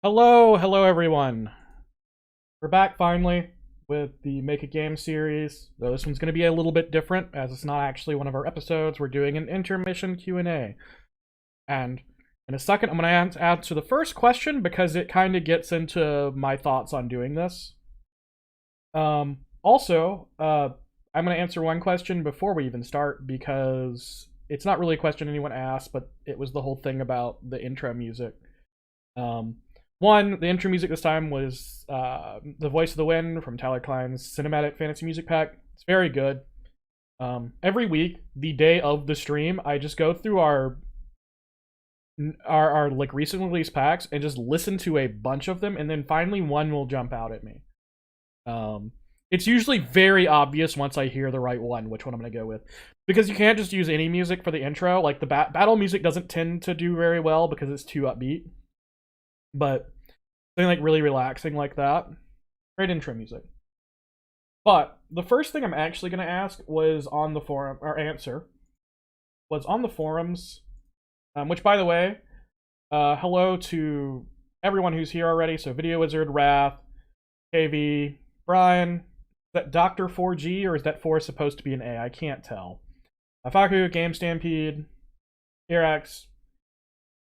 Hello everyone. We're back finally. with the Make a Game series. Though this one's going to be a little bit different, as it's not actually one of our episodes. We're doing an intermission Q&A. And in a second, I'm going to answer the first question because it kind of gets into my thoughts on doing this. Also, I'm going to answer one question before we even start because it's not really a question anyone asked, but it was the whole thing about the intro music. The intro music this time was The Voice of the Wind from Tyler Klein's Cinematic Fantasy Music Pack. It's very good. Every week, the day of the stream, I just go through our like recent release packs and just listen to a bunch of them, and then finally one will jump out at me. It's usually very obvious once I hear the right one, which one I'm going to go with. Because you can't just use any music for the intro. Like, the battle music doesn't tend to do very well because it's too upbeat. But something like really relaxing like that, great intro music. But the first thing I'm actually going to ask was on the forum, or answer, was on the forums, which, by the way, hello to everyone who's here already. So Video Wizard, Wrath, KV, Brian. Is that Dr. 4G, or is that 4 supposed to be an A? I can't tell. Afaku, Game Stampede, Irax.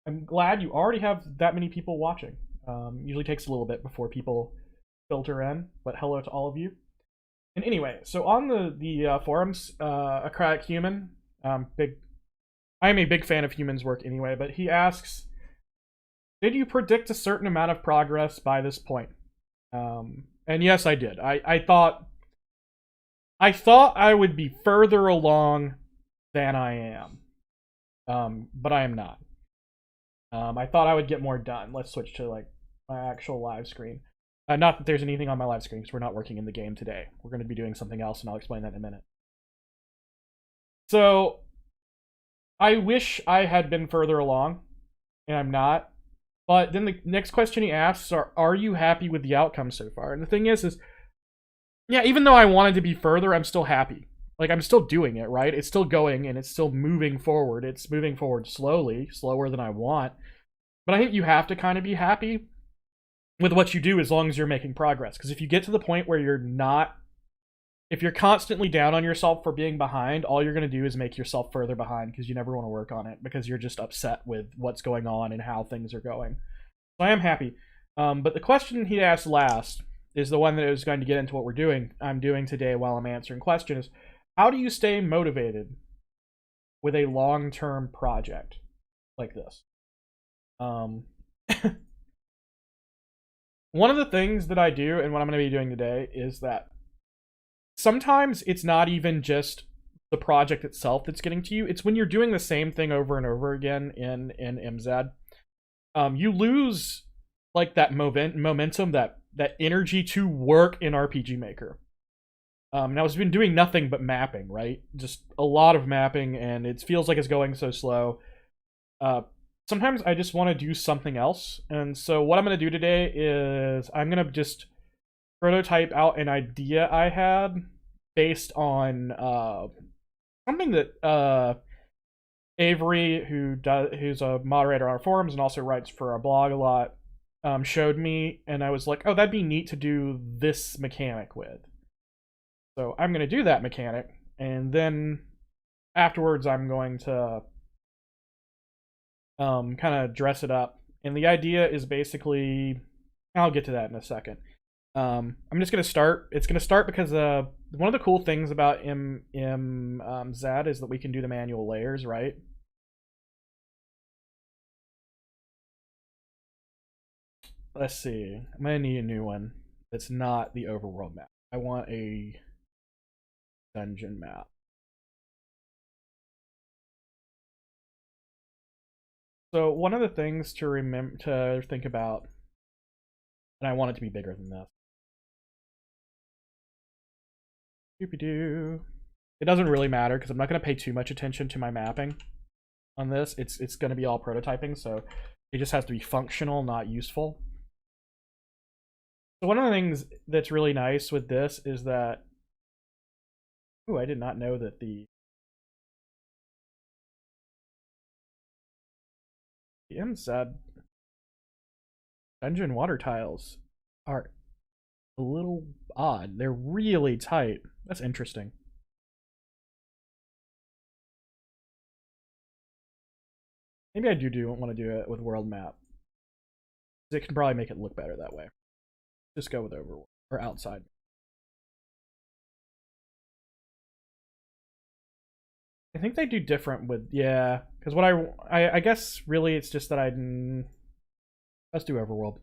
I'm glad you already have that many people watching. Usually takes a little bit before people filter in, but hello to all of you. And anyway, so on the forums, Acratic Human, I am a big fan of Human's work anyway, but he asks, did you predict a certain amount of progress by this point? And yes, I did. I thought I would be further along than I am, but I am not. I thought I would get more done. Let's switch to like my actual live screen. Not that there's anything on my live screen because we're not working in the game today. We're going to be doing something else, and I'll explain that in a minute. So I wish I had been further along, and I'm not. But then the next question he asks are you happy with the outcome so far? And the thing is yeah, even though I wanted to be further, I'm still happy. Like, I'm still doing it, right? It's still going, and it's still moving forward. It's moving forward slowly, slower than I want. But I think you have to kind of be happy with what you do as long as you're making progress. Because if you get to the point where if you're constantly down on yourself for being behind, all you're going to do is make yourself further behind because you never want to work on it because you're just upset with what's going on and how things are going. So I am happy. But the question he asked last is the one that is going to get into what I'm doing today while I'm answering questions. How do you stay motivated with a long-term project like this? One of the things that I do, and what I'm going to be doing today, is that sometimes it's not even just the project itself that's getting to you. It's when you're doing the same thing over and over again in MZ. You lose like that momentum, that energy to work in RPG Maker. Now it's been doing nothing but mapping, right? Just a lot of mapping, and it feels like it's going so slow. Sometimes I just want to do something else, and so what I'm going to do today is I'm going to just prototype out an idea I had based on something that Avery, who's a moderator on our forums and also writes for our blog a lot, showed me, and I was like, oh, that'd be neat to do this mechanic with. So I'm going to do that mechanic, and then afterwards I'm going to kind of dress it up. And the idea is basically, I'll get to that in a second. I'm just going to start. It's going to start because one of the cool things about MZ is that we can do the manual layers, right? Let's see. I'm going to need a new one that's not the overworld map. I want a dungeon map. So one of the things to think about, and I want it to be bigger than this. Doopy-doo. It doesn't really matter because I'm not going to pay too much attention to my mapping on this. It's going to be all prototyping, so it just has to be functional, not useful. So one of the things that's really nice with this is that, ooh, I did not know that the MZ dungeon water tiles are a little odd. They're really tight. That's interesting. Maybe I do want to do it with world map. It can probably make it look better that way. Just go with overworld or outside. I think they do different with, yeah, because what I guess really it's just that let's do overworld.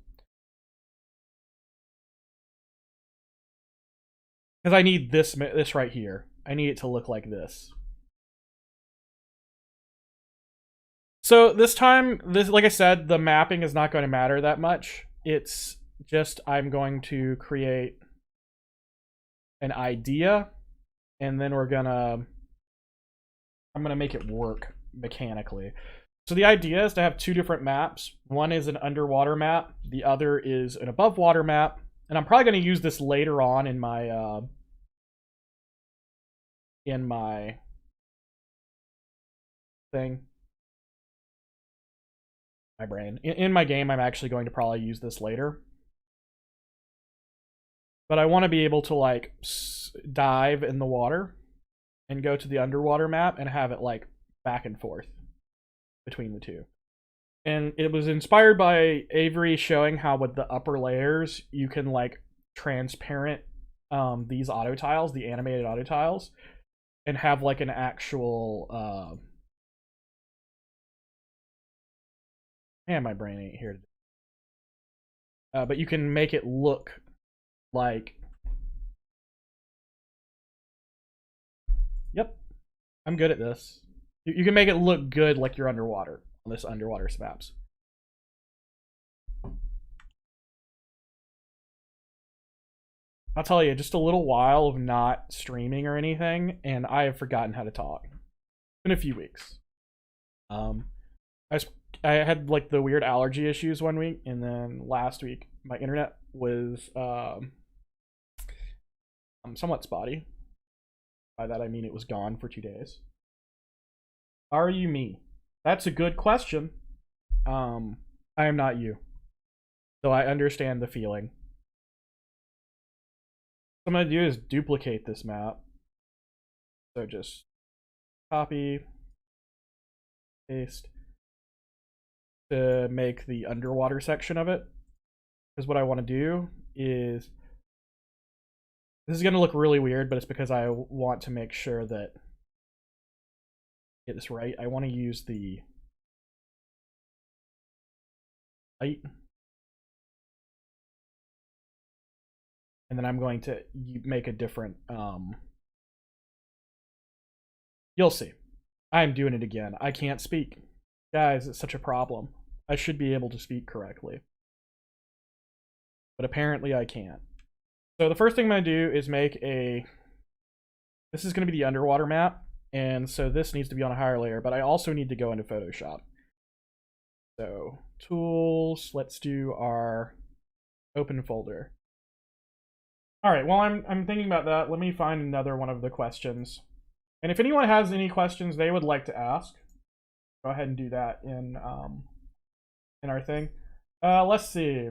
Because I need this right here. I need it to look like this. So this time, like I said, the mapping is not going to matter that much. It's just I'm going to create an idea, and then I'm gonna make it work mechanically. So the idea is to have two different maps. One is an underwater map. The other is an above water map. And I'm probably going to use this later on in my thing. My brain. In my game, I'm actually going to probably use this later. But I want to be able to like dive in the water and go to the underwater map and have it like back and forth between the two. And it was inspired by Avery showing how with the upper layers you can like transparent these auto tiles, the animated auto tiles, and have like an actual man, my brain ain't here today. But you can make it look like, yep, I'm good at this. You can make it look good like you're underwater on this underwater maps. I'll tell you, just a little while of not streaming or anything, and I have forgotten how to talk. It's been a few weeks. I had like the weird allergy issues one week, and then last week my internet was somewhat spotty. By that I mean it was gone for 2 days. Are you me? That's a good question. I am not you. So I understand the feeling. What I'm going to do is duplicate this map. So just copy, paste, to make the underwater section of it. Because what I want to do is, this is going to look really weird, but it's because I want to make sure that I get this right. I want to use the light. And then I'm going to make a different, you'll see. I'm doing it again. I can't speak. Guys, it's such a problem. I should be able to speak correctly. But apparently I can't. So the first thing I'm going to do is make this is going to be the underwater map. And so this needs to be on a higher layer, but I also need to go into Photoshop. So tools, let's do our open folder. All right, while I'm thinking about that, let me find another one of the questions. And if anyone has any questions they would like to ask, go ahead and do that in our thing. Let's see.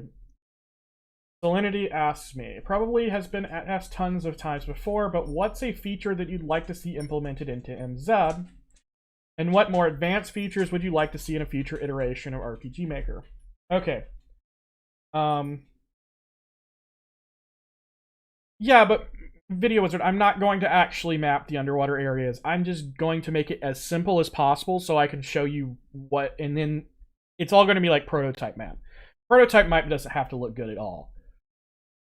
Salinity asks me, probably has been asked tons of times before, but what's a feature that you'd like to see implemented into MZ? And what more advanced features would you like to see in a future iteration of RPG Maker? Okay. Yeah, but Video Wizard, I'm not going to actually map the underwater areas. I'm just going to make it as simple as possible so I can show you what, and then it's all going to be like prototype map. Prototype map doesn't have to look good at all.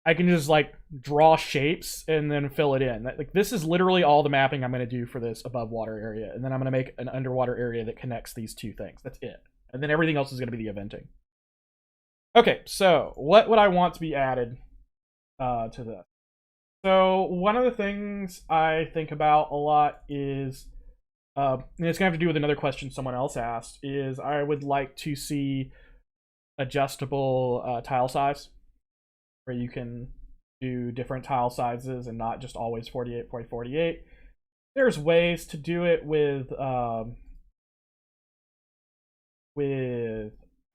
I can just like draw shapes and then fill it in. Like this is literally all the mapping I'm going to do for this above water area, and then I'm going to make an underwater area that connects these two things. That's it. And then everything else is going to be the eventing. Okay, so what would I want to be added to this? So one of the things I think about a lot is, and it's gonna have to do with another question someone else asked, is I would like to see adjustable tile size, where you can do different tile sizes and not just always 48 by 48. There's ways to do it with, and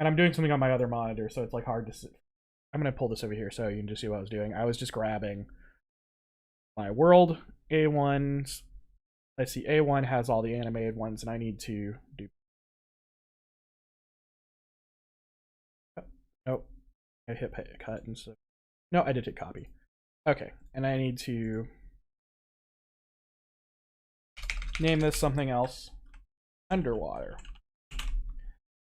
I'm doing something on my other monitor, so it's like hard to see. I'm gonna pull this over here so you can just see what I was doing. I was just grabbing my world A1s. I see A1 has all the animated ones, and I need to do. Nope. I hit cut and so. No, I did hit copy. Okay, and I need to name this something else. Underwater.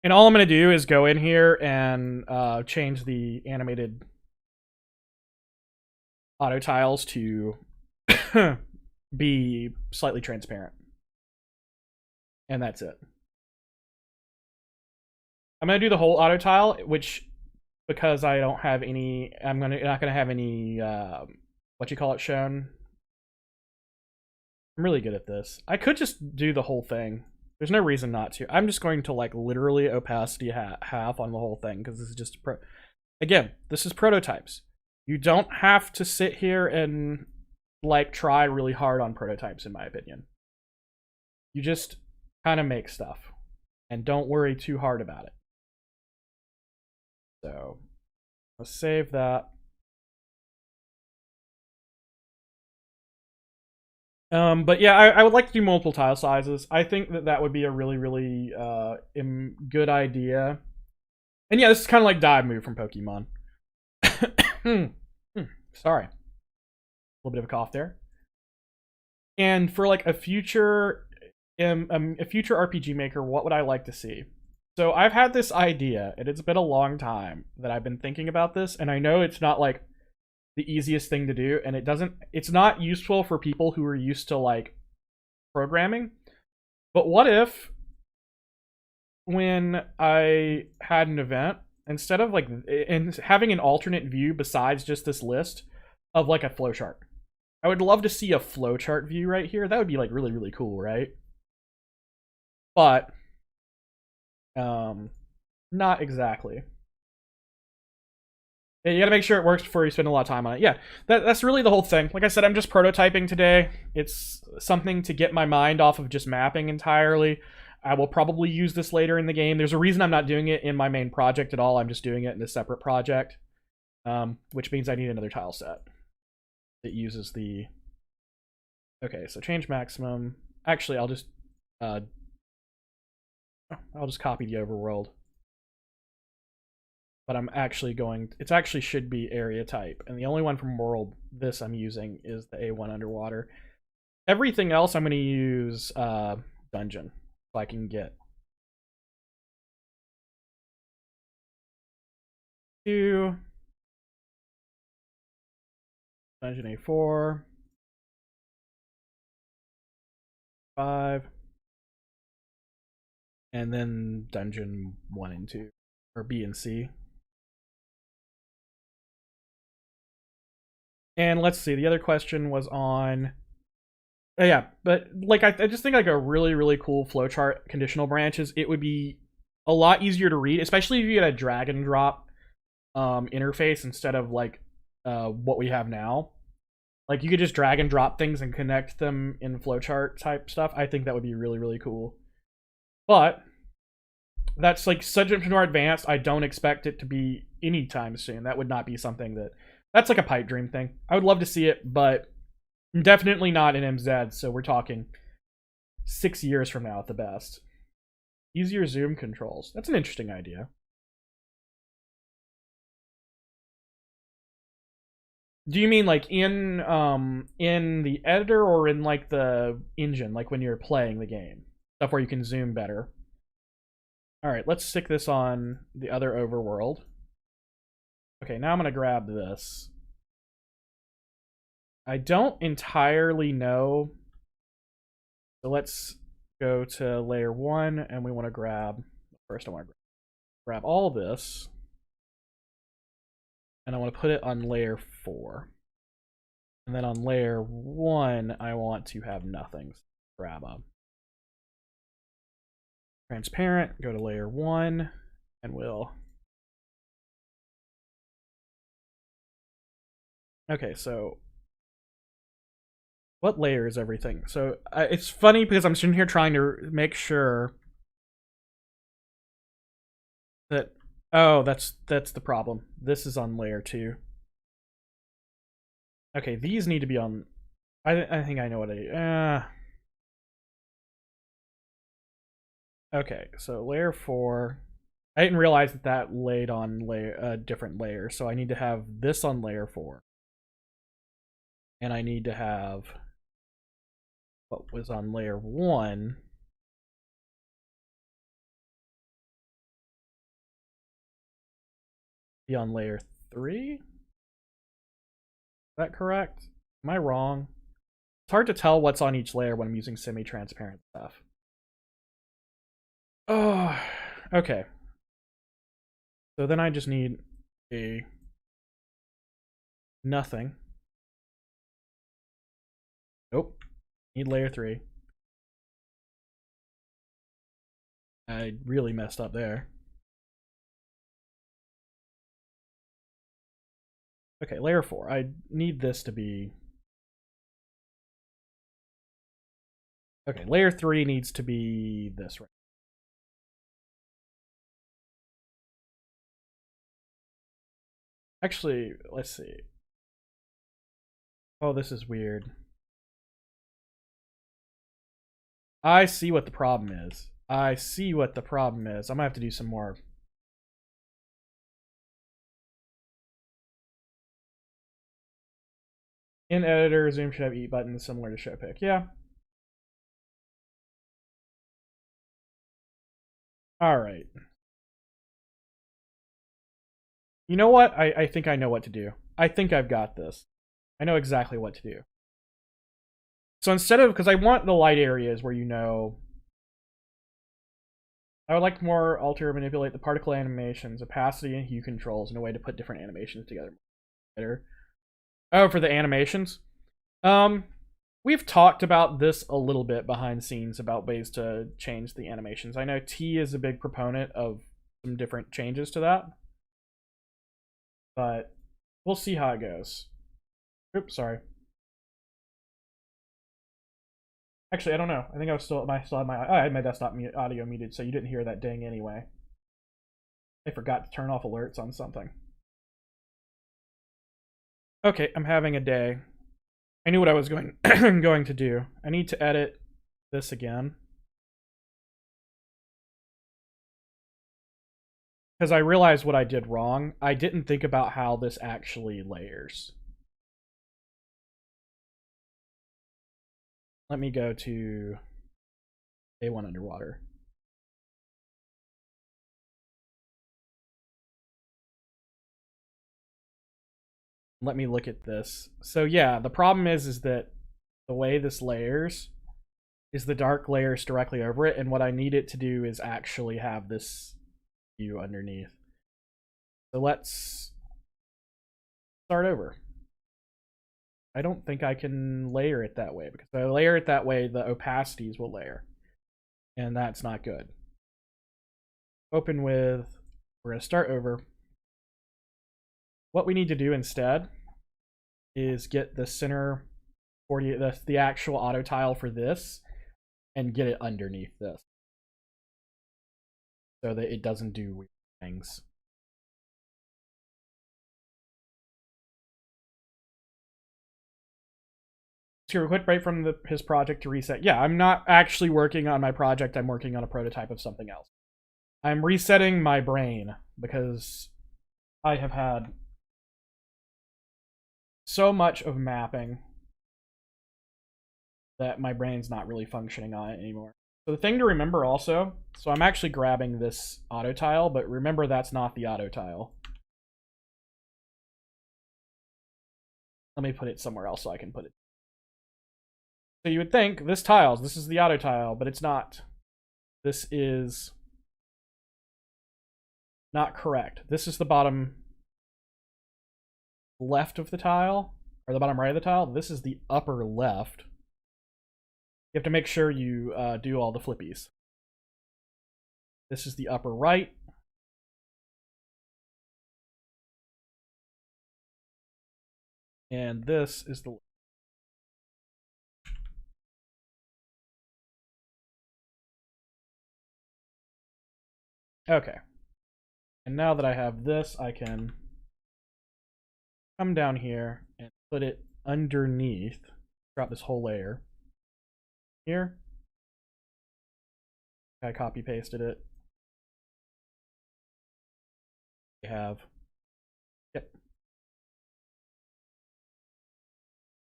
And all I'm going to do is go in here and change the animated auto tiles to be slightly transparent. And that's it. I'm going to do the whole auto tile, which, because I don't have any, not going to have any, shown. I'm really good at this. I could just do the whole thing. There's no reason not to. I'm just going to like literally opacity half on the whole thing because this is just again, this is prototypes. You don't have to sit here and like try really hard on prototypes, in my opinion. You just kind of make stuff and don't worry too hard about it. So let's save that. But yeah, I would like to do multiple tile sizes. I think that would be a really, really good idea. And yeah, this is kind of like dive move from Pokemon. Sorry. A little bit of a cough there. And for like a future RPG maker, what would I like to see? So I've had this idea, and it's been a long time that I've been thinking about this, and I know it's not like the easiest thing to do, and it's not useful for people who are used to like programming. But what if when I had an event, instead of like having an alternate view besides just this list of like a flowchart? I would love to see a flowchart view right here. That would be like really, really cool, right? But not exactly. Yeah, you gotta make sure it works before you spend a lot of time on it. Yeah, that's really the whole thing. Like I said, I'm just prototyping today. It's something to get my mind off of just mapping entirely. I will probably use this later in the game. There's a reason I'm not doing it in my main project at all. I'm just doing it in a separate project, which means I need another tile set that uses the... Okay, so change maximum. Actually, I'll just copy the overworld. But I'm actually going... It actually should be area type. And the only one from world this I'm using is the A1 underwater. Everything else I'm going to use dungeon. So I can get 2. Dungeon A4. 5. And then dungeon 1 and 2. Or B and C. And let's see, the other question was on... yeah, but like I just think like a really, really cool flowchart conditional branches, it would be a lot easier to read, especially if you get a drag and drop interface instead of like what we have now. Like you could just drag and drop things and connect them in flowchart type stuff. I think that would be really, really cool. But that's like such a more advanced. I don't expect it to be anytime soon. That would not be something that's like a pipe dream thing. I would love to see it, but definitely not in MZ, so we're talking 6 years from now at the best. Easier zoom controls. That's an interesting idea. Do you mean like in the editor or in like the engine, like when you're playing the game? Stuff where you can zoom better. Alright, let's stick this on the other overworld. Okay, now I'm going to grab this. I don't entirely know. So let's go to layer 1 and we want to grab... First I want to grab all this. And I want to put it on layer 4. And then on layer 1, I want to have nothing. So grab a transparent, go to layer 1, and we'll... Okay, so what layer is everything? So it's funny because I'm sitting here trying to make sure that... Oh, that's the problem. This is on layer 2. Okay, these need to be on... I think I know what okay, so layer 4. I didn't realize that that laid on layer different layers, so I need to have this on layer 4. And I need to have what was on layer 1 be on layer 3? Is that correct? Am I wrong? It's hard to tell what's on each layer when I'm using semi-transparent stuff. Oh, okay. So then I just need a nothing. Nope. Need layer 3. I really messed up there. Okay, layer 4. I need this to be... Okay, layer 3 needs to be this, right? Actually, let's see. Oh, this is weird. I see what the problem is. I see what the problem is. I'm gonna have to do some more. In editor, Zoom should have eat buttons similar to show pick. Yeah. All right. You know what? I think I know what to do. I think I've got this. I know exactly what to do. So instead of, because I want the light areas where you know, I would like to more alter or manipulate the particle animations, opacity, and hue controls in a way to put different animations together better. Oh, for the animations? We've talked about this a little bit behind the scenes about ways to change the animations. I know T is a big proponent of some different changes to that, but we'll see how it goes. Oops, sorry. Actually, I don't know. I think I was still had my I had my desktop audio muted, so you didn't hear that ding anyway. I forgot to turn off alerts on something. Okay, I'm having a day. I knew what I was going going to do. I need to edit this again. Because I realized what I did wrong. I didn't think about how this actually layers. Let me go to A1 underwater. Let me look at this. So yeah, the problem is that the way this layers is the dark layers directly over it, and what I need it to do is actually have this view underneath. So let's start over. I don't think I can layer it that way, because if I layer it that way, the opacities will layer, and that's not good. Open with, we're going to start over. What we need to do instead is get the center 40, the actual auto tile for this, and get it underneath this so that it doesn't do weird things. So quit right from his project to reset. Yeah, I'm not actually working on my project. I'm working on a prototype of something else. I'm resetting my brain because I have had so much of mapping that my brain's not really functioning on it anymore. So the thing to remember also, so I'm actually grabbing this auto tile, but remember that's not the auto tile. Let me put it somewhere else so I can put it. So you would think this is the auto tile, but it's not. This is not correct. This is the bottom left of the tile, or the bottom right of the tile. This is the upper left. You have to make sure you do all the flippies. This is the upper right. And this is the... Okay. And now that I have this, I can come down here and put it underneath Drop this whole layer here. I copy pasted it. We have, yep.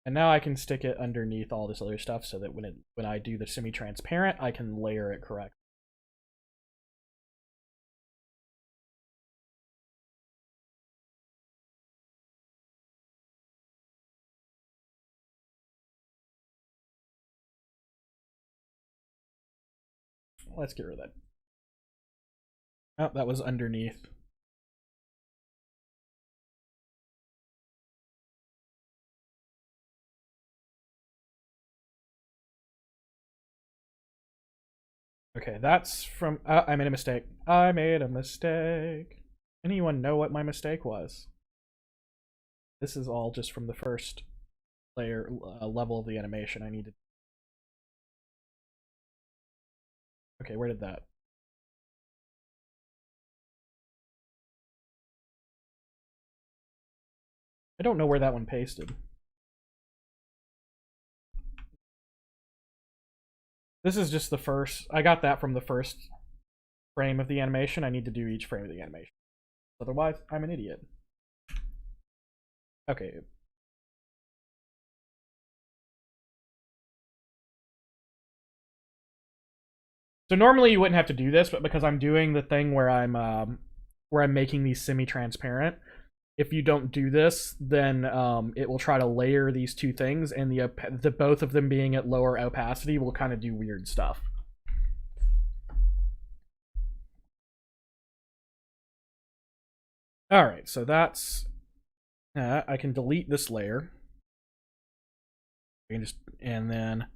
And now I can stick it underneath all this other stuff so that when I do the semi-transparent, I can layer it correctly. Let's get rid of that. Oh, that was underneath. Okay, that's from... I made a mistake. I made a mistake. Anyone know what my mistake was? This is all just from the first layer level of the animation. I needed... Okay, where did that... I don't know where that one pasted. This is just the first... I got that from the first frame of the animation. I need to do each frame of the animation. Otherwise, I'm an idiot. Okay. So normally you wouldn't have to do this, but because I'm doing the thing where I'm making these semi-transparent, if you don't do this, then it will try to layer these two things, and the both of them being at lower opacity will kind of do weird stuff. All right, so that's I can delete this layer. And then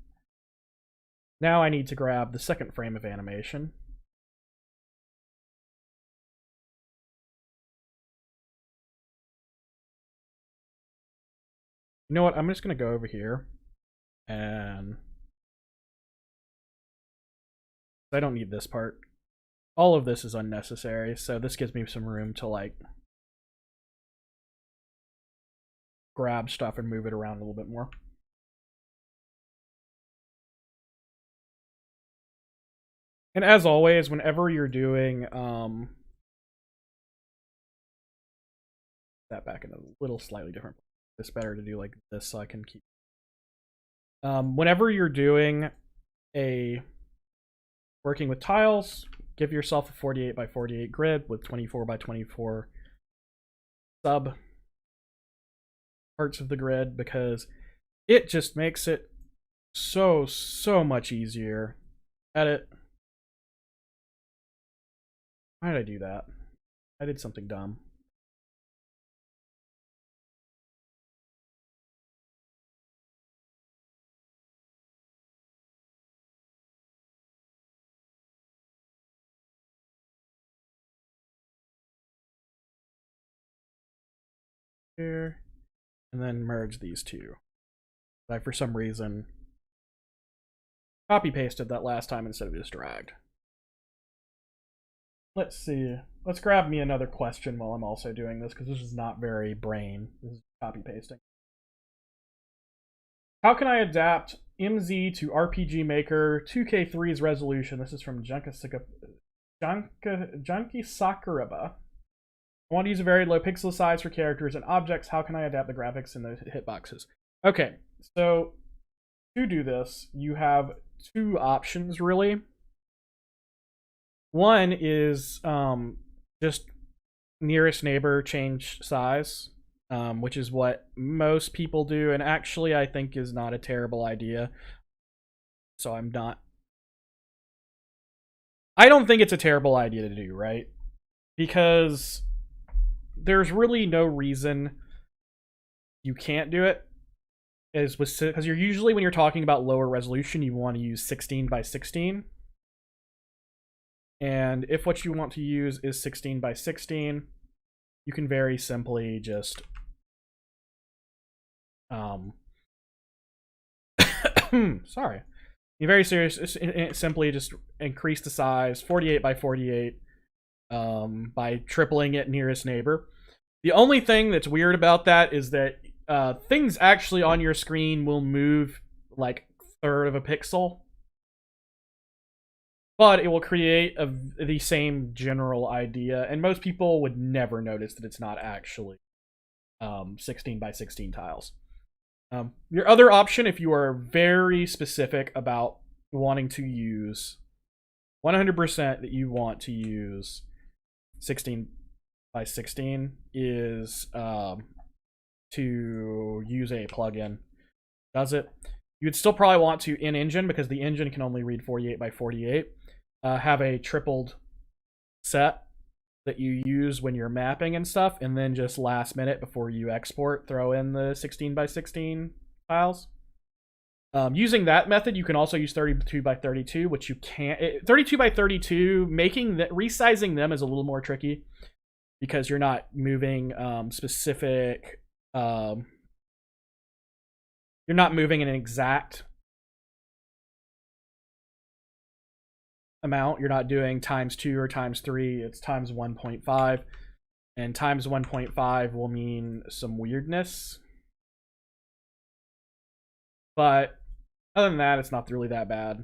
now I need to grab the second frame of animation. You know what? I'm just going to go over here and I don't need this part. All of this is unnecessary, so this gives me some room to like grab stuff and move it around a little bit more. And as always, whenever you're doing that back in a little slightly different, it's better to do like this so I can keep whenever you're doing a working with tiles, give yourself a 48 by 48 grid with 24 by 24 sub parts of the grid, because it just makes it so much easier. Edit. Why did I do that? I did something dumb. Here, and then merge these two. I, for some reason, copy pasted that last time instead of just dragged. Let's see. Let's grab me another question while I'm also doing this, because this is not very brain. This is copy pasting. How can I adapt MZ to RPG Maker 2K3's resolution? This is from Junkie Sakuraba. I want to use a very low pixel size for characters and objects. How can I adapt the graphics in the hitboxes? Okay, so to do this, you have two options, really. One is just nearest neighbor change size, which is what most people do, and actually I think is not a terrible idea. So I don't think it's a terrible idea to do, right? Because there's really no reason you can't do it. Because you're usually, when you're talking about lower resolution, you want to use 16 by 16. And if what you want to use is 16 by 16, you can very simply just sorry. You very simply just increase the size 48 by 48 by tripling it nearest neighbor. The only thing that's weird about that is that things actually on your screen will move like third of a pixel, but it will create the same general idea, and most people would never notice that it's not actually 16 by 16 tiles. Your other option, if you are very specific about wanting to use 100% that you want to use 16 by 16, is to use a plugin. Does it? You'd still probably want to in engine, because the engine can only read 48 by 48. Have a tripled set that you use when you're mapping and stuff, and then just last minute before you export, throw in the 16 by 16 tiles. Using that method, you can also use 32 by 32, which you can't. 32 by 32, making that, resizing them is a little more tricky, because you're not moving specific. You're not moving an exact amount. You're not doing times 2 or times 3. It's times 1.5, and times 1.5 will mean some weirdness. But other than that, it's not really that bad.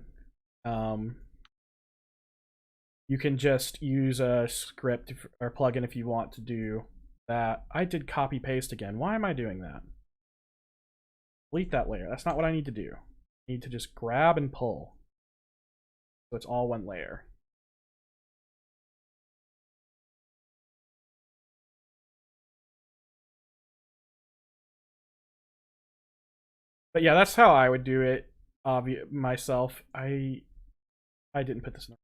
You can just use a script or plugin if you want to do that. I did copy paste again. Why am I doing that? Delete that layer. That's not what I need to do. I need to just grab and pull, so it's all one layer. But yeah, that's how I would do it myself. I didn't put this in.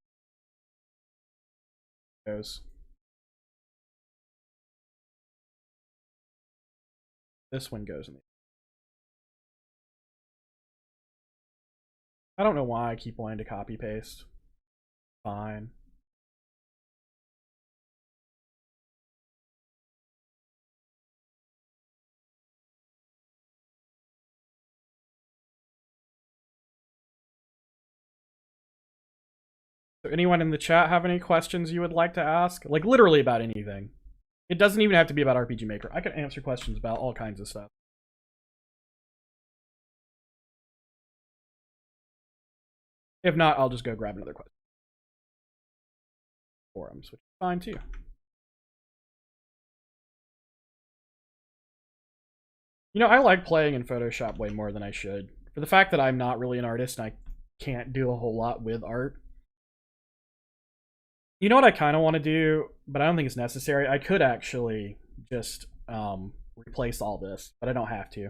Goes. This one goes in the. I don't know why I keep wanting to copy paste. Fine. So anyone in the chat have any questions you would like to ask? Like literally about anything. It doesn't even have to be about RPG Maker. I can answer questions about all kinds of stuff. If not, I'll just go grab another question. Forums, which is fine too. You know, I like playing in Photoshop way more than I should. For the fact that I'm not really an artist and I can't do a whole lot with art. You know what I kind of want to do, but I don't think it's necessary? I could actually just replace all this, but I don't have to.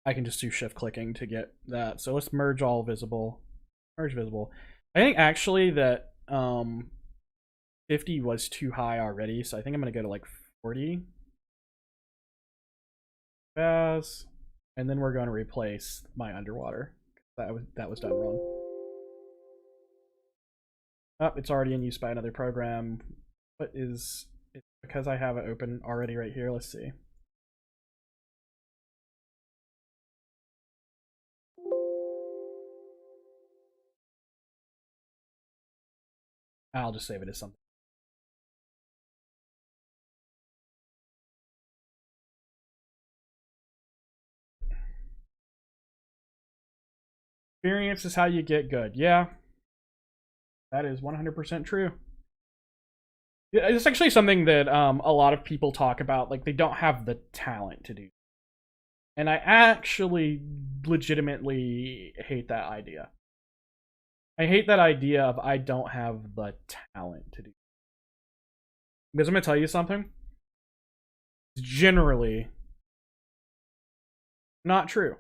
I can just do shift clicking to get that. So let's merge all visible. Merge visible. I think actually that 50 was too high already, so I think I'm going to go to like 40. As, and then we're going to replace my underwater. That was done wrong. Oh, it's already in use by another program. What is it? Because I have it open already right here. Let's see. I'll just save it as something. Experience is how you get good. Yeah, that is 100% true. It's actually something that a lot of people talk about. Like, they don't have the talent to do. And I actually legitimately hate that idea. I hate that idea of I don't have the talent to do. Because I'm going to tell you something. It's generally not true.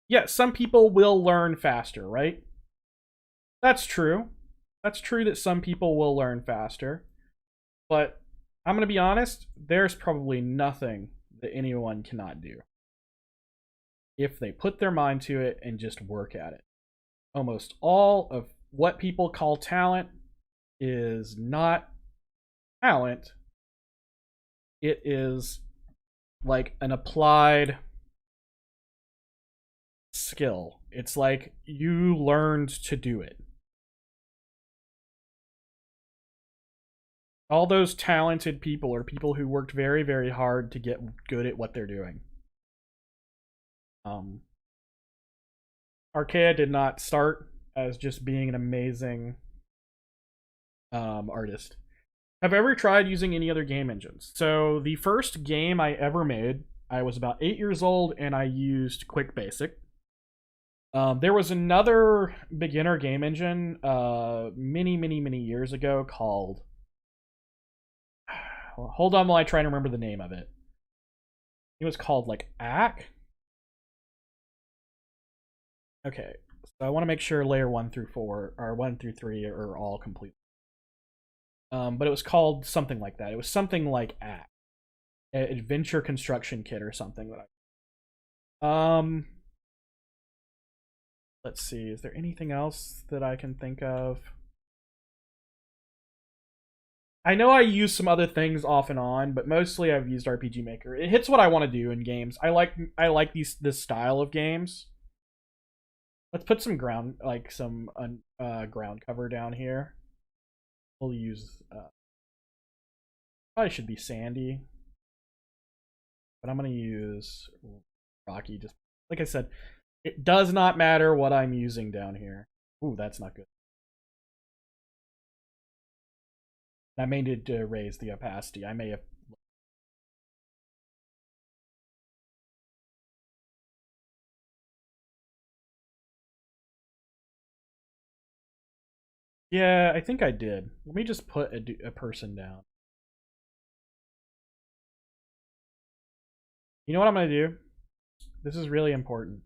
Yeah, some people will learn faster, right? That's true. That's true that some people will learn faster. But I'm going to be honest, there's probably nothing that anyone cannot do if they put their mind to it and just work at it. Almost all of what people call talent is not talent. It is like an applied skill. It's like you learned to do it. All those talented people are people who worked very, very hard to get good at what they're doing. Um, Archaea did not start as just being an amazing artist. Have I ever tried using any other game engines? So the first game I ever made, I was about 8 years old, and I used Quick Basic. There was another beginner game engine many years ago called. Hold on while I try to remember the name of it. It was called like ACK. Okay, so I want to make sure layer 1 through 4 or 1 through 3 are all complete. But it was called something like that. It was something like ACK, Adventure Construction Kit or something that I. Let's see. Is there anything else that I can think of? I know I use some other things off and on, but mostly I've used RPG Maker. It hits what I want to do in games. I like this style of games. Let's put some ground ground cover down here. We'll use probably should be sandy, but I'm gonna use rocky. Just like I said, it does not matter what I'm using down here. Ooh, that's not good. I may need to raise the opacity. I may have. Yeah, I think I did. Let me just put a person down. You know what I'm going to do? This is really important.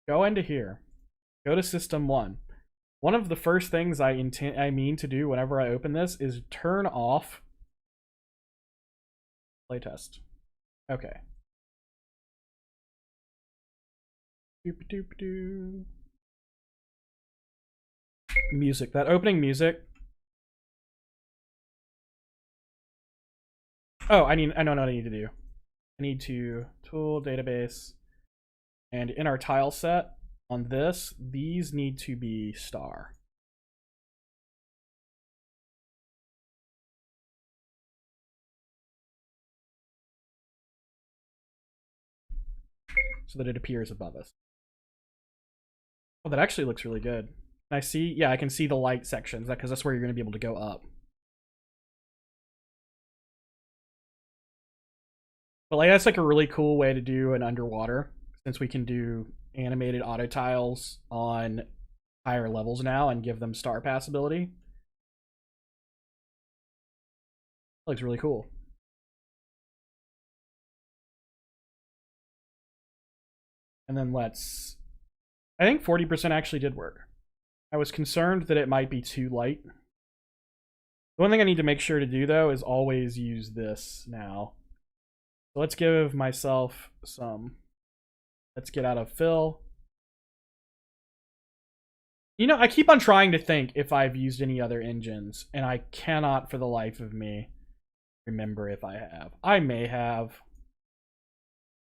Go into here. Go to System 1. One of the first things I mean to do whenever I open this is turn off playtest. Okay. Doop doop doo. Music. That opening music. Oh, I know what I need to do. I need to tool database, and in our tile set on this, these need to be star. So that it appears above us. Oh, that actually looks really good. I see, yeah, I can see the light sections because that's where you're going to be able to go up. But like that's like a really cool way to do an underwater, since we can do animated auto tiles on higher levels now and give them star pass ability. Looks really cool. And then let's. I think 40% actually did work. I was concerned that it might be too light. The one thing I need to make sure to do though is always use this now. So let's give myself some. Let's get out of fill. You know, I keep on trying to think if I've used any other engines, and I cannot for the life of me remember if I have. I may have.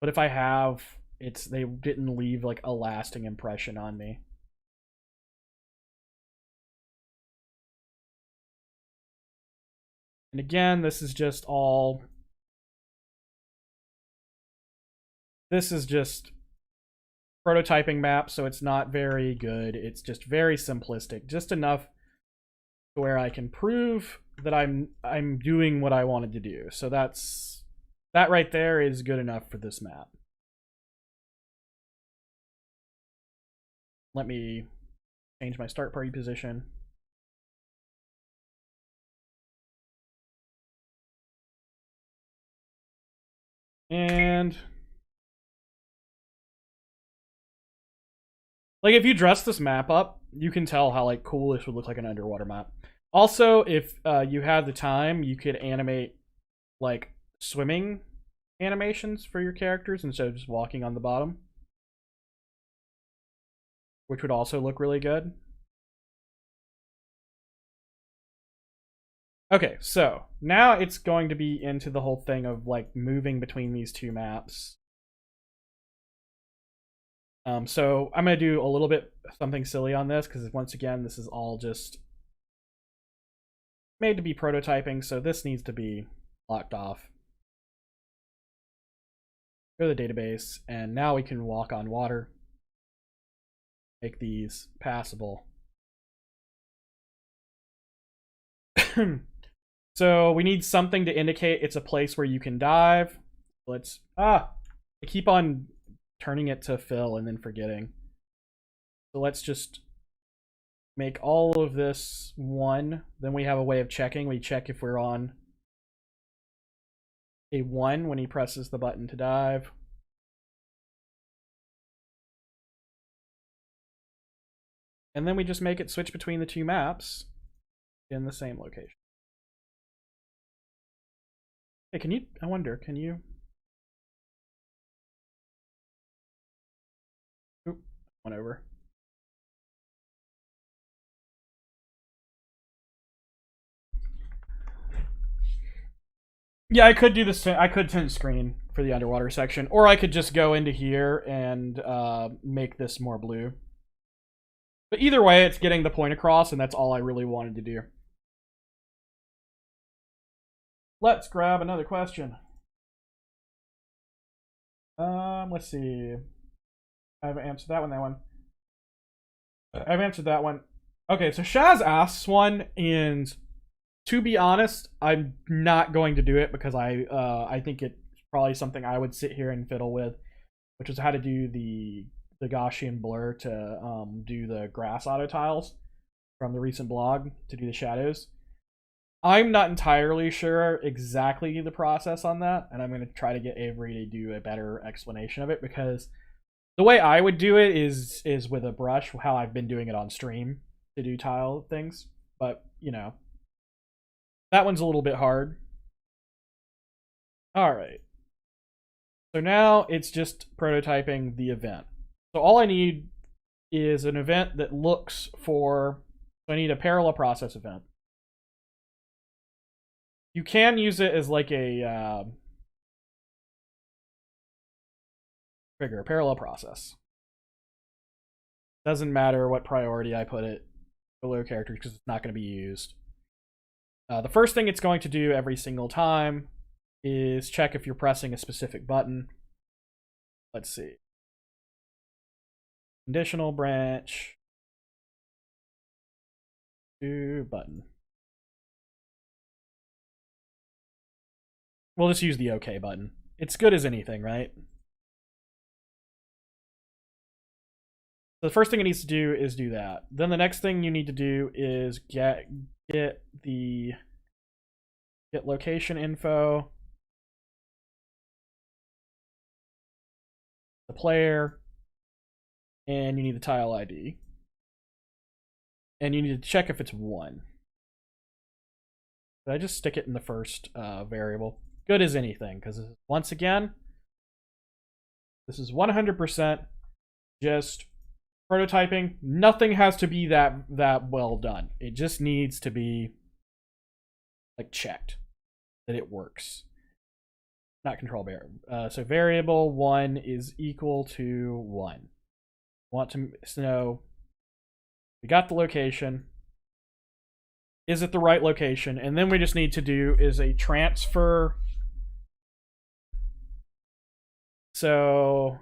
But if I have, they didn't leave like a lasting impression on me. And again, this is just prototyping map, so it's not very good. It's just very simplistic, just enough to where I can prove that I'm doing what I wanted to do. So that right there is good enough for this map. Let me change my start party position. And like if you dress this map up, you can tell how like cool this would look like an underwater map. Also, if you had the time, you could animate like swimming animations for your characters instead of just walking on the bottom, which would also look really good. Okay, so now it's going to be into the whole thing of like moving between these two maps. So I'm going to do a little bit something silly on this because once again, this is all just made to be prototyping, so this needs to be locked off. Go to the database, and now we can walk on water. Make these passable. So we need something to indicate it's a place where you can dive. Let's I keep on turning it to fill and then forgetting. So let's just make all of this 1. Then we have a way of checking. We check if we're on a 1 when he presses the button to dive. And then we just make it switch between the 2 maps in the same location. Hey, can you, I wonder, can you? Oop, went over. Yeah, I could do this. I could tint screen for the underwater section, or I could just go into here and make this more blue. But either way, it's getting the point across, and that's all I really wanted to do. Let's grab another question. Let's see. I haven't answered that one. I've answered that one. Okay, so Shaz asks one, and to be honest, I'm not going to do it because I think it's probably something I would sit here and fiddle with, which is how to do the Gaussian blur to do the grass auto tiles from the recent blog to do the shadows. I'm not entirely sure exactly the process on that, and I'm going to try to get Avery to do a better explanation of it, because the way I would do it is with a brush, how I've been doing it on stream to do tile things. But, you know, that one's a little bit hard. All right. So now it's just prototyping the event. So all I need is an event that looks for, so I need a parallel process event. You can use it as like a trigger, parallel process. Doesn't matter what priority I put it below characters because it's not going to be used. The first thing it's going to do every single time is check if you're pressing a specific button. Let's see. Conditional branch to button. We'll just use the OK button. It's good as anything, right? So the first thing it needs to do is do that. Then the next thing you need to do is get location info, the player, and you need the tile ID. And you need to check if it's 1. Did I just stick it in the first variable? Good as anything, because once again, this is 100% just prototyping. Nothing has to be that well done. It just needs to be like checked that it works. Not control variable. So variable 1 is equal to 1. Want to know we got the location. Is it the right location? And then we just need to do is a transfer. So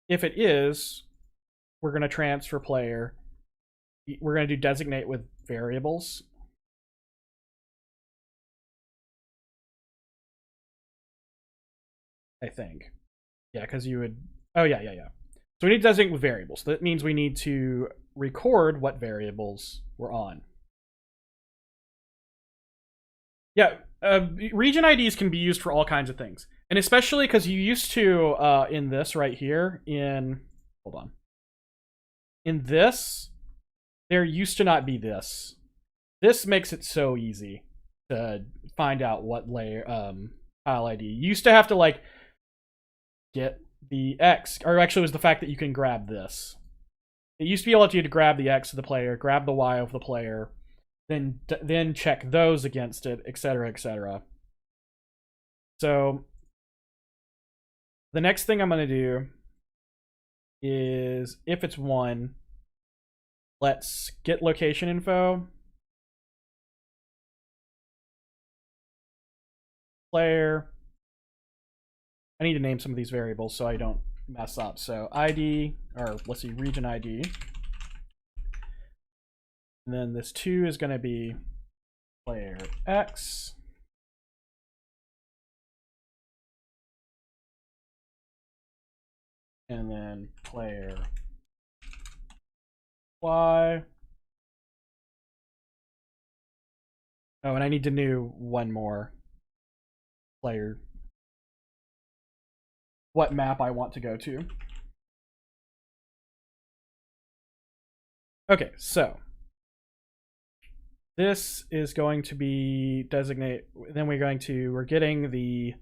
if it is, we're going to transfer player. We're going to do designate with variables. I think. Yeah, because you would... Oh, yeah. So we need to designate with variables. That means we need to record what variables we're on. Yeah, region IDs can be used for all kinds of things. And especially because you used to, in this right here, hold on. In this, there used to not be this. This makes it so easy to find out what layer, tile ID. You used to have to, like, get the X, or actually it was the fact that you can grab this. It used to be able to grab the X of the player, grab the Y of the player, then check those against it, etc., etc. So the next thing I'm going to do is, if it's 1, let's get location info, player, I need to name some of these variables so I don't mess up. So ID, or let's see, region ID. And then this 2 is going to be player X. And then player Y. Oh, and I need to do one more player. What map I want to go to. Okay, so this is going to be designate. Then we're getting the.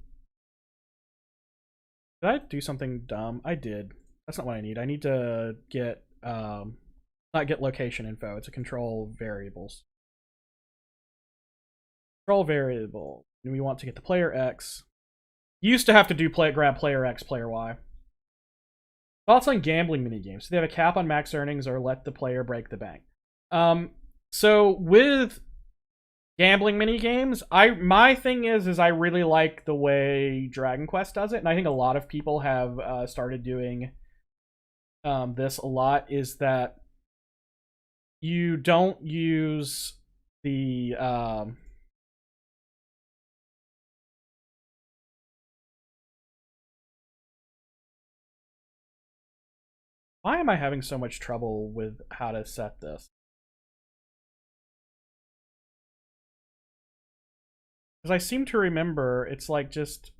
Did I do something dumb? I did. That's not what I need. I need to get not get location info. It's a control variables. Control variable. And we want to get the player X. You used to have to do grab player X, player Y. Thoughts on gambling minigames? Do they have a cap on max earnings or let the player break the bank? So with gambling minigames, my thing is I really like the way Dragon Quest does it, and I think a lot of people have started doing this a lot. Is that you don't use the why am I having so much trouble with how to set this? Because I seem to remember it's like just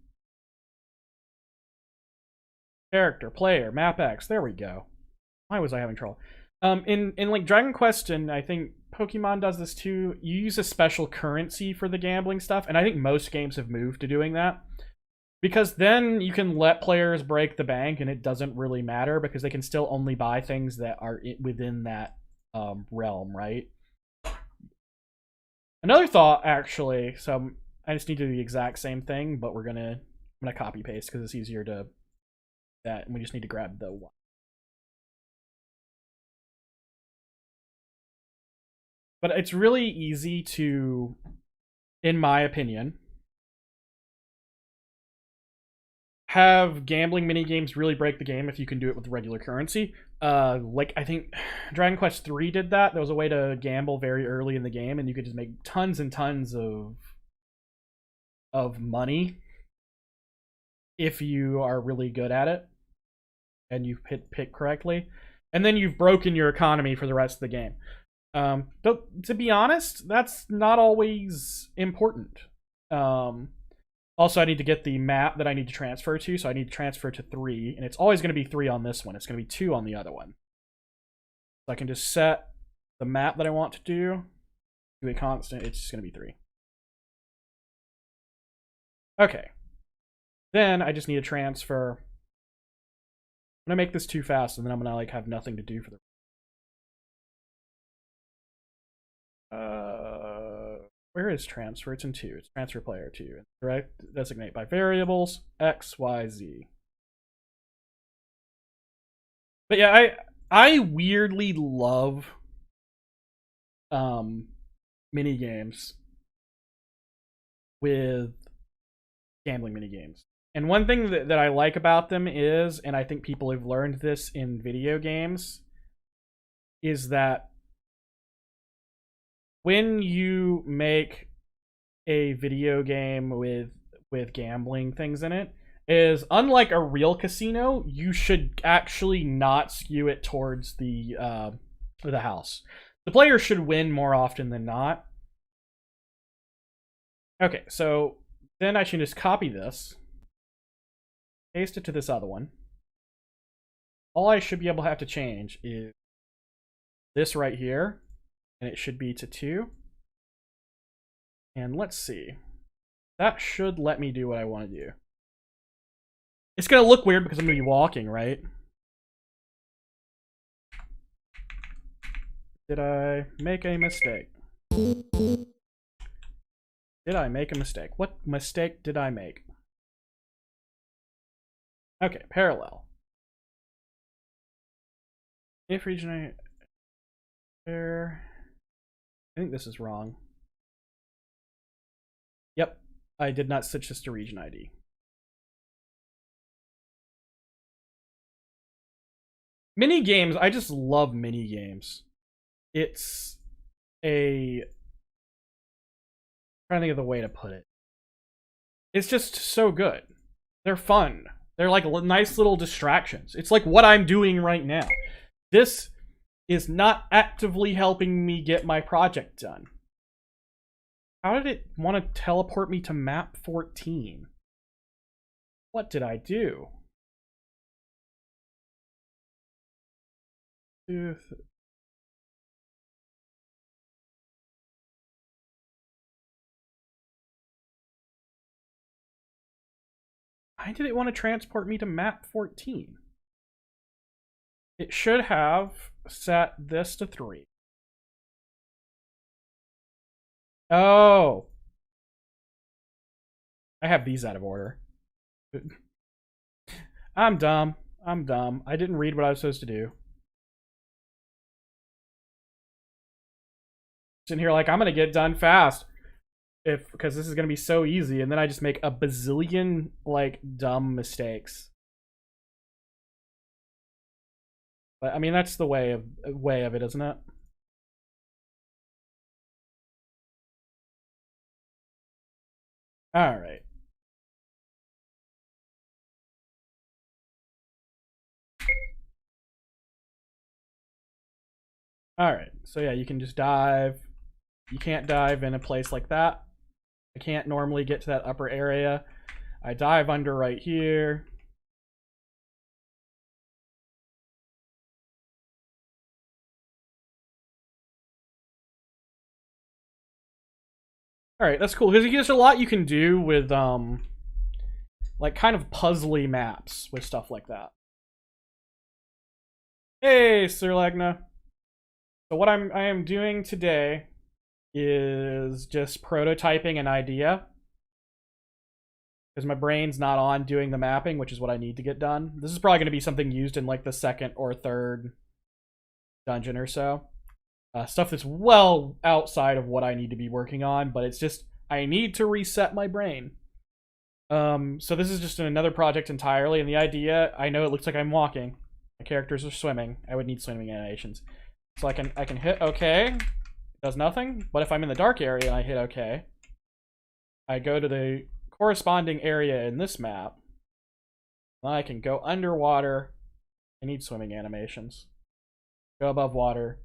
character, player, map X. There we go. Why was I having trouble? In like Dragon Quest, and I think Pokemon does this too, you use a special currency for the gambling stuff, and I think most games have moved to doing that. Because then you can let players break the bank, and it doesn't really matter because they can still only buy things that are within that realm, right? Another thought, actually, so I just need to do the exact same thing, but I'm gonna copy paste because it's easier to that, and we just need to grab the one. But it's really easy to, in my opinion, have gambling mini games really break the game if you can do it with regular currency. Like I think Dragon Quest 3 did that. There was a way to gamble very early in the game, and you could just make tons and tons of money if you are really good at it and you pick correctly. And then you've broken your economy for the rest of the game. But to be honest, that's not always important. Also, I need to get the map that I need to transfer to, so I need to transfer to 3, and it's always going to be 3 on this one. It's going to be 2 on the other one. So I can just set the map that I want to do to a constant. It's just going to be 3. Okay. Then I just need to transfer. I'm going to make this too fast, and then I'm going to like have nothing to do for the where is transfer? It's in 2. It's transfer player 2. Direct designate by variables X, Y, Z. But yeah, I weirdly love mini games with gambling mini games. And one thing that I like about them is, and I think people have learned this in video games, is that when you make a video game with gambling things in it, is unlike a real casino, you should actually not skew it towards the house. The player should win more often than not. Okay, so then I should just copy this, paste it to this other one. All I should be able to have to change is this right here, and it should be to 2. And let's see. That should let me do what I want to do. It's going to look weird because I'm going to be walking, right? Did I make a mistake? Did I make a mistake? What mistake did I make? Okay, parallel. If region there, I think this is wrong. Yep, I did not switch this to region ID. Mini games, I just love mini games. It's a, I'm trying to think of the way to put it. It's just so good. They're fun. They're like nice little distractions. It's like what I'm doing right now. This is not actively helping me get my project done. How did it want to teleport me to map 14? What did I do? Why did it want to transport me to map 14? It should have set this to 3. Oh. I have these out of order. I'm dumb. I'm dumb. I didn't read what I was supposed to do. Sitting here like, I'm gonna get done fast. Because this is gonna be so easy, and then I just make a bazillion, like, dumb mistakes. But, I mean, that's the way of it, isn't it? Alright. Alright, so yeah, you can just dive. You can't dive in a place like that. I can't normally get to that upper area. I dive under right here. Alright, that's cool, because there's a lot you can do with, like, kind of puzzly maps with stuff like that. Hey, Sir Legna. So what I am doing today is just prototyping an idea. Because my brain's not on doing the mapping, which is what I need to get done. This is probably going to be something used in, like, the second or third dungeon or so. Stuff that's well outside of what I need to be working on, but it's just, I need to reset my brain. So this is just another project entirely, and the idea, I know it looks like I'm walking. My characters are swimming. I would need swimming animations. So I can hit OK. It does nothing, but if I'm in the dark area and I hit OK, I go to the corresponding area in this map. Then I can go underwater. I need swimming animations. Go above water.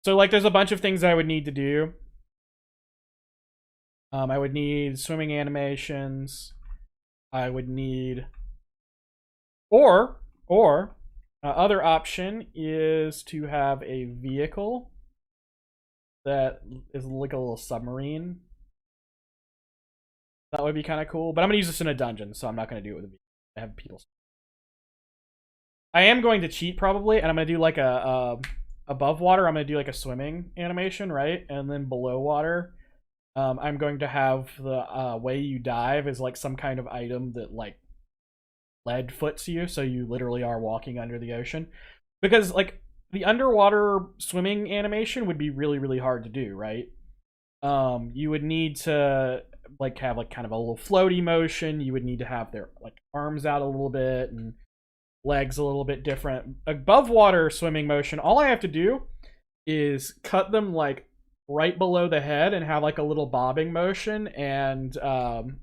So, like, there's a bunch of things I would need to do. I would need swimming animations. I would need... Or other option is to have a vehicle that is like a little submarine. That would be kind of cool. But I'm going to use this in a dungeon, so I'm not going to do it with a vehicle. I have people. I am going to cheat, probably, and I'm going to do, like, a above water, I'm going to do like a swimming animation, right? And then below water, I'm going to have the way you dive is like some kind of item that like lead foots you, so you literally are walking under the ocean. Because like the underwater swimming animation would be really, really hard to do, right? You would need to like have like kind of a little floaty motion. You would need to have their like arms out a little bit and legs a little bit different. Above water swimming motion, all I have to do is cut them like right below the head and have like a little bobbing motion and some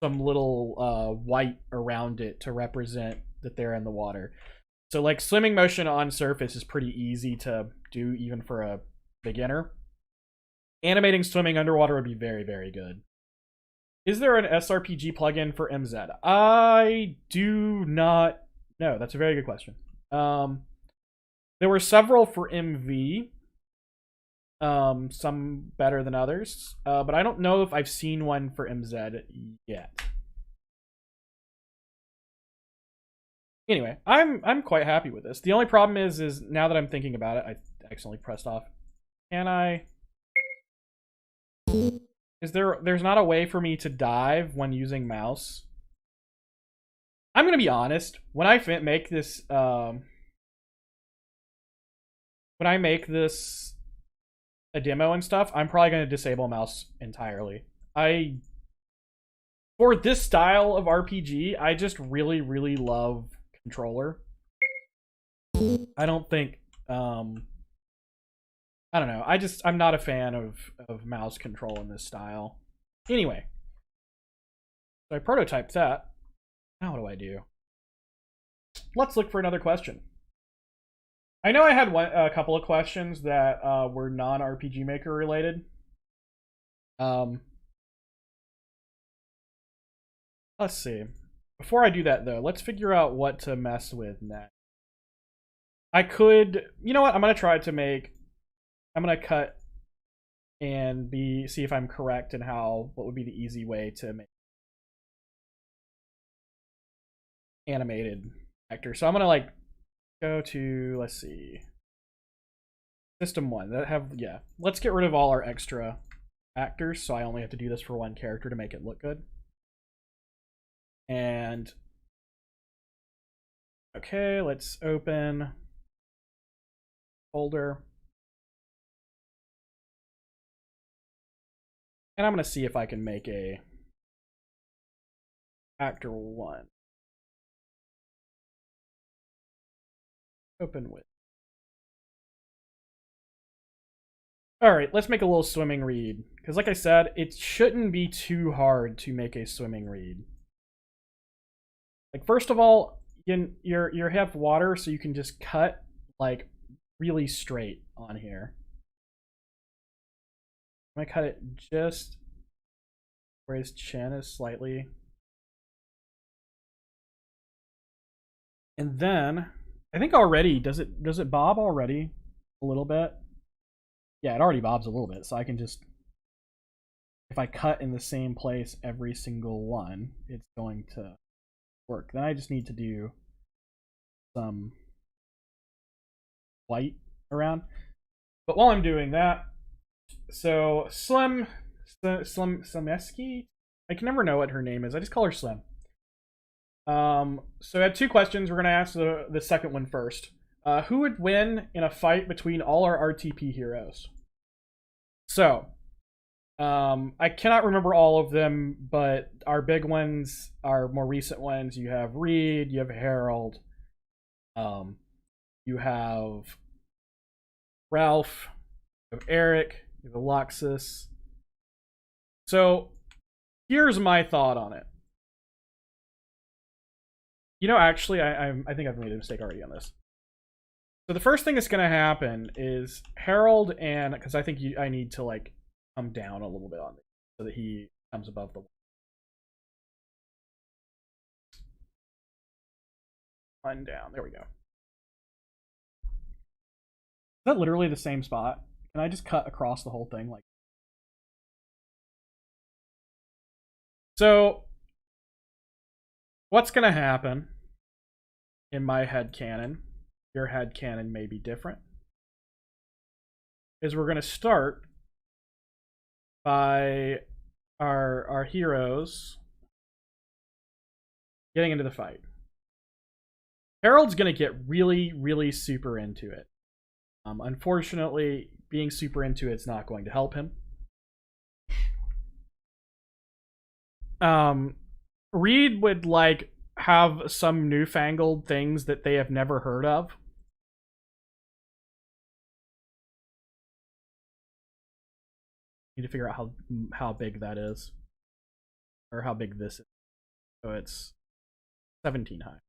little white around it to represent that they're in the water. So like swimming motion on surface is pretty easy to do even for a beginner. Animating swimming underwater would be very, very good. Is there an SRPG plugin for MZ? I do not know. That's a very good question. There were several for MV. Some better than others. But I don't know if I've seen one for MZ yet. Anyway, I'm quite happy with this. The only problem is now that I'm thinking about it, I accidentally pressed off. Can I? There's not a way for me to dive when using mouse? I'm gonna be honest. When I make this, when I make this a demo and stuff, I'm probably gonna disable mouse entirely. For this style of RPG, I just really, really love controller. I don't think, I don't know. I'm not a fan of mouse control in this style. Anyway, so I prototyped that. Now what do I do? Let's look for another question. I know I had a couple of questions that were non-RPG Maker related. Let's see. Before I do that, though, let's figure out what to mess with next. I could, you know what? I'm gonna try to make. I'm gonna cut and see if I'm correct in what would be the easy way to make animated actor. So I'm gonna like go to, let's see, system 1 that have, yeah, let's get rid of all our extra actors, so I only have to do this for one character to make it look good. And okay, let's open folder, and I'm gonna see if I can make a actor 1. Open with. All right, let's make a little swimming read, because like I said, it shouldn't be too hard to make a swimming read. Like, first of all, you have water, so you can just cut like really straight on here. I'm gonna cut it just where his chin is slightly, and then I think already does it bob already a little bit? Yeah, it already bobs a little bit, so I can just, if I cut in the same place every single one, it's going to work. Then I just need to do some white around. But while I'm doing that, so Slimeski, I can never know what her name is. I just call her Slim. So I had 2 questions. We're gonna ask the second one first. Who would win in a fight between all our RTP heroes? So, I cannot remember all of them, but our big ones, our more recent ones, you have Reed, you have Harold, you have Ralph, you have Eric, you have Alexis. So, here's my thought on it. You know, actually, I think I've made a mistake already on this. So the first thing that's going to happen is Harold, and because I think I need to like come down a little bit on it so that he comes above the one down. There we go. Is that literally the same spot? Can I just cut across the whole thing? Like, so what's going to happen in my headcanon, your headcanon may be different, is we're going to start by our heroes getting into the fight. Harold's going to get really, really super into it. Unfortunately, being super into it's not going to help him. Reed would like have some newfangled things that they have never heard of. Need to figure out how big that is, or how big this is. So it's 17 high.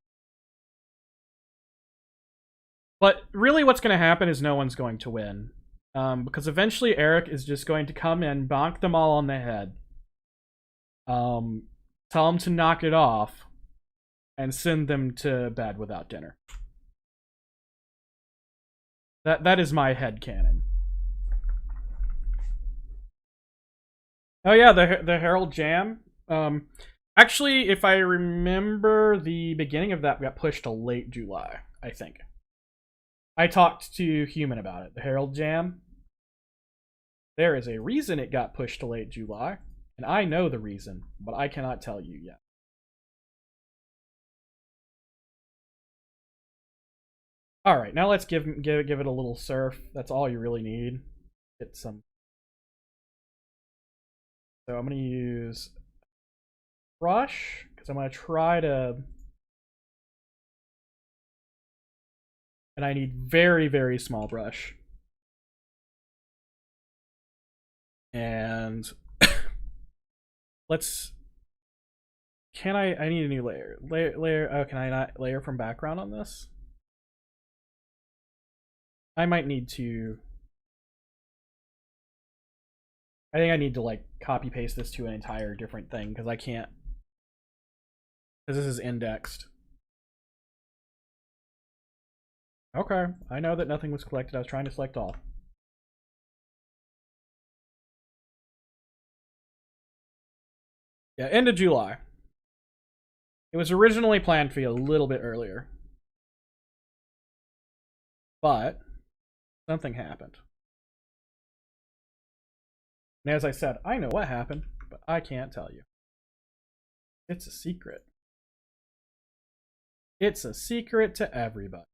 But really what's going to happen is no one's going to win. Because eventually Eric is just going to come in, bonk them all on the head. Tell them to knock it off, and send them to bed without dinner. That is my headcanon. Oh yeah, the Herald Jam. Actually, if I remember, the beginning of that got pushed to late July, I think. I talked to Human about it. The Herald Jam. There is a reason it got pushed to late July, and I know the reason, but I cannot tell you yet. All right, now let's give it a little surf. That's all you really need. Get some. So I'm gonna use brush, because I'm going to try to... And I need very, very small brush. And let's... Can I need a new layer. Layer, oh, can I not layer from background on this? I might need to... I think I need to like copy paste this to an entire different thing because I can't, because this is indexed. Okay, I know that nothing was collected. I was trying to select all. Yeah, end of July. It was originally planned to be a little bit earlier, but something happened. And as I said, I know what happened, but I can't tell you. It's a secret. It's a secret to everybody.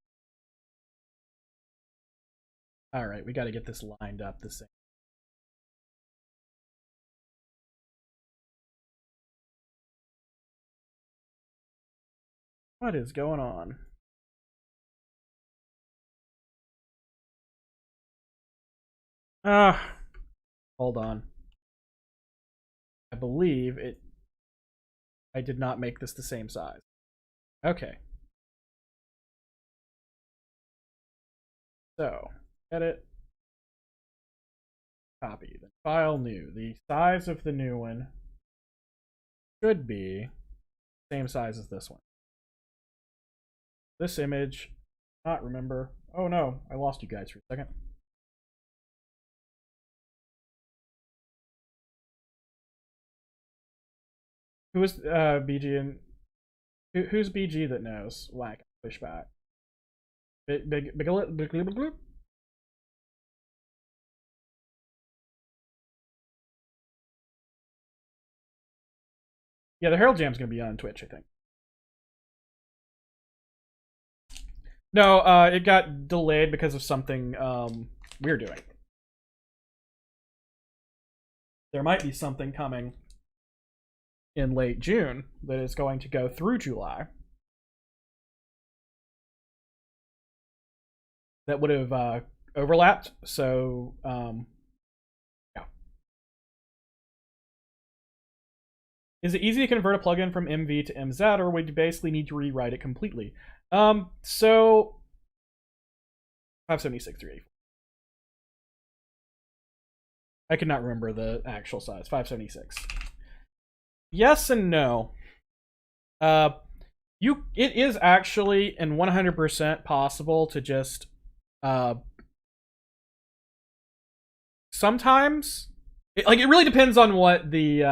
All right, we got to get this lined up the same. What is going on? Hold on. I believe it. I did not make this the same size. Okay. So, edit. Copy. Then file new. The size of the new one should be the same size as this one. This image, not remember. Oh no, I lost you guys for a second. Who is BG and who's BG that knows? Whack, push back. Big. Yeah, the Herald Jam's gonna be on Twitch, I think. No, it got delayed because of something we're doing. There might be something coming in late June that is going to go through July that would have overlapped. So, yeah. Is it easy to convert a plugin from MV to MZ, or would you basically need to rewrite it completely? So 576 384. I could not remember the actual size. 576. Yes and no. It is actually and 100% possible to just sometimes it really depends on what the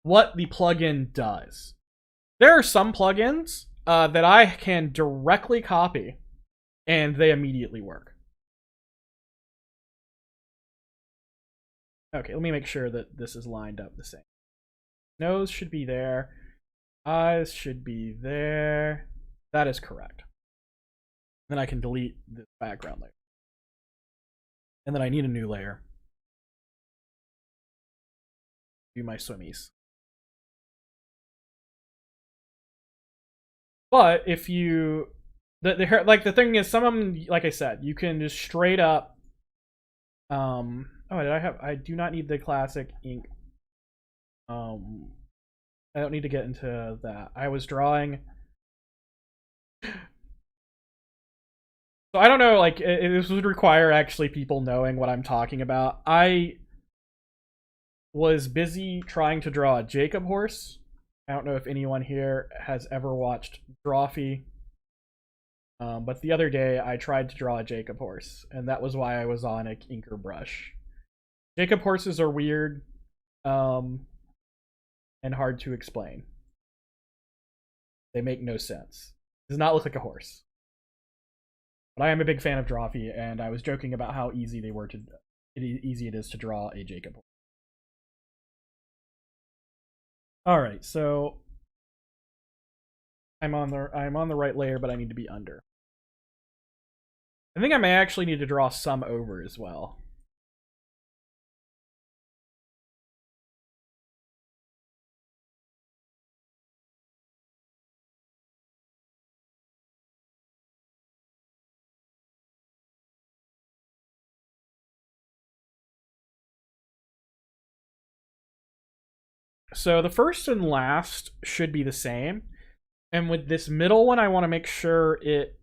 plugin does. There are some plugins that I can directly copy and they immediately work. Okay, let me make sure that this is lined up the same. Nose should be there. Eyes should be there. That is correct. Then I can delete this background layer. And then I need a new layer. Do my swimmies. But if you the thing is, some of them, like I said, you can just straight up I do not need the classic ink. I don't need to get into that. I was drawing. So I don't know, like, this would require actually people knowing what I'm talking about. I was busy trying to draw a Jacob horse. I don't know if anyone here has ever watched Drawfee. But the other day I tried to draw a Jacob horse, and that was why I was on an inker brush. Jacob horses are weird and hard to explain. They make no sense. It does not look like a horse. But I am a big fan of Drawfee, and I was joking about how easy easy it is to draw a Jacob horse. All right, so I'm on the right layer, but I need to be under. I think I may actually need to draw some over as well. So the first and last should be the same. And with this middle one, I want to make sure it...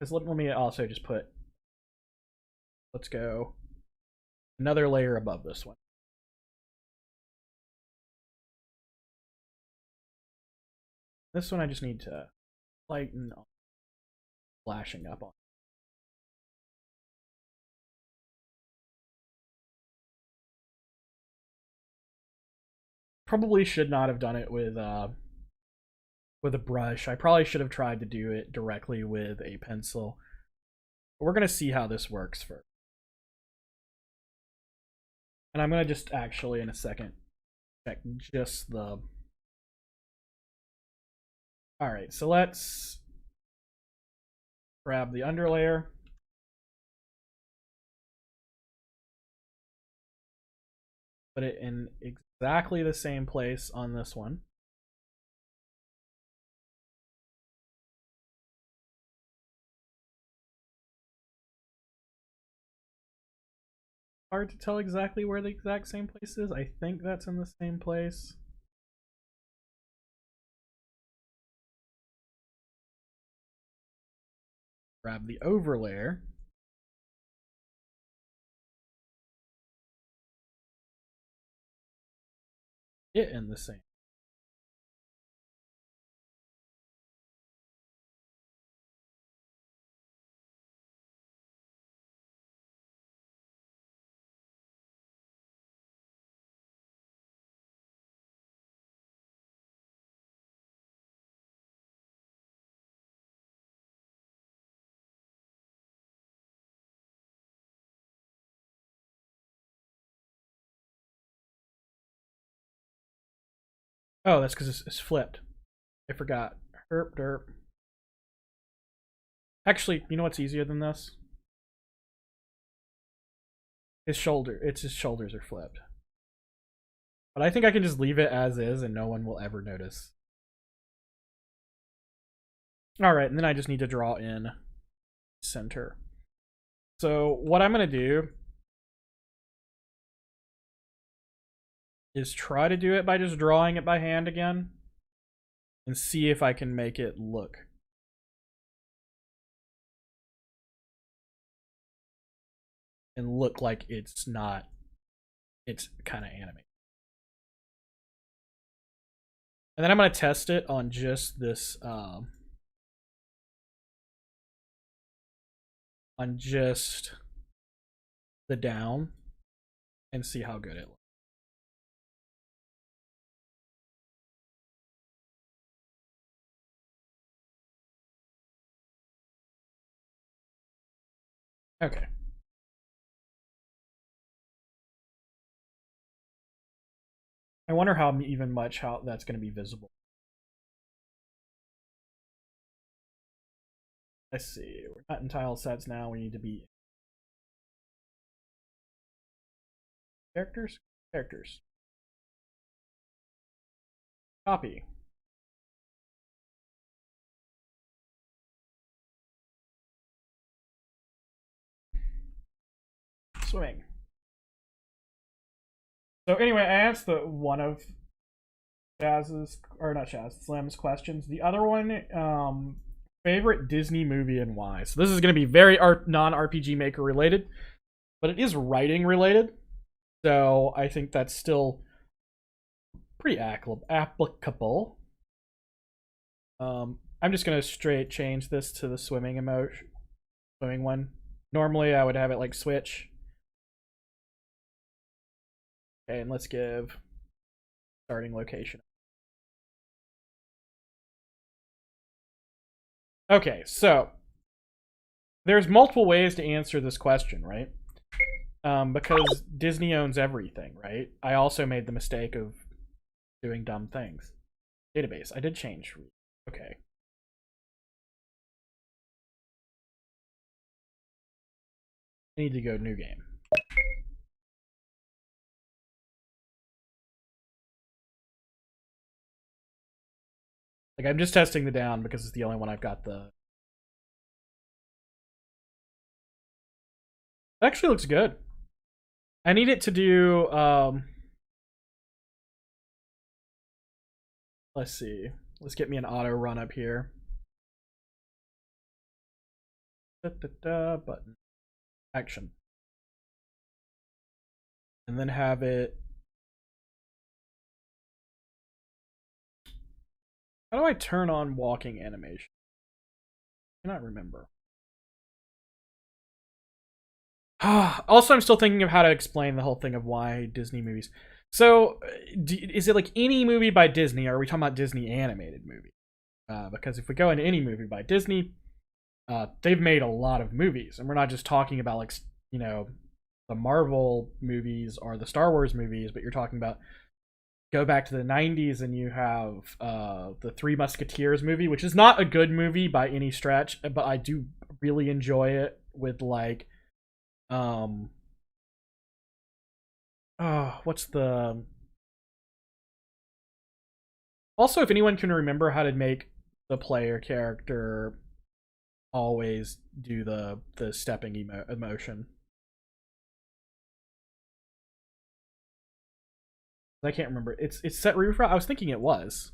Let me also just put... Let's go another layer above this one. This one I just need to lighten up, flashing up on. Probably should not have done it with a brush. I probably should have tried to do it directly with a pencil. But we're gonna see how this works first. And I'm gonna just actually in a second check just the... Alright, so let's grab the underlayer. Put it in exactly the same place on this one. Hard to tell exactly where the exact same place is. I think that's in the same place. Grab the overlayer. It in the same. Oh, that's because it's flipped. I forgot. Herp derp. Actually, you know what's easier than this? His shoulders are flipped. But I think I can just leave it as is and no one will ever notice. Alright, and then I just need to draw in center. So what I'm going to do is try to do it by just drawing it by hand again and see if I can make it look. And look like it's not, it's kind of animated. And then I'm going to test it on just this, on just the down and see how good it looks. Okay. I wonder how that's going to be visible. Let's see. We're not in tile sets now. We need to be characters. Characters. Copy. Swimming. So anyway, I asked one of Shaz's, or not Shaz, Slim's questions. The other one, favorite Disney movie and why. So this is going to be very non-RPG Maker related, but it is writing related. So I think that's still pretty applicable. I'm just going to straight change this to the swimming one. Normally I would have it like switch. Okay, and let's give starting location. Okay, so there's multiple ways to answer this question, right? Because Disney owns everything, right? I also made the mistake of doing dumb things. Database, I did change. Okay. I need to go new game. Like, I'm just testing the down because it's the only one I've got the... It actually looks good. I need it to do, let's see. Let's get me an auto run up here. Button. Action. And then have it. How do I turn on walking animation? I cannot remember. Also, I'm still thinking of how to explain the whole thing of why Disney movies. So, is it like any movie by Disney, or are we talking about Disney animated movie? Because if we go into any movie by Disney, they've made a lot of movies, and we're not just talking about like the Marvel movies or the Star Wars movies, but you're talking about go back to the 90s and you have the Three Musketeers movie, which is not a good movie by any stretch, but I do really enjoy it with like what's the also, if anyone can remember how to make the player character always do the stepping emotion. I can't remember. It's set refresh. I was thinking it was.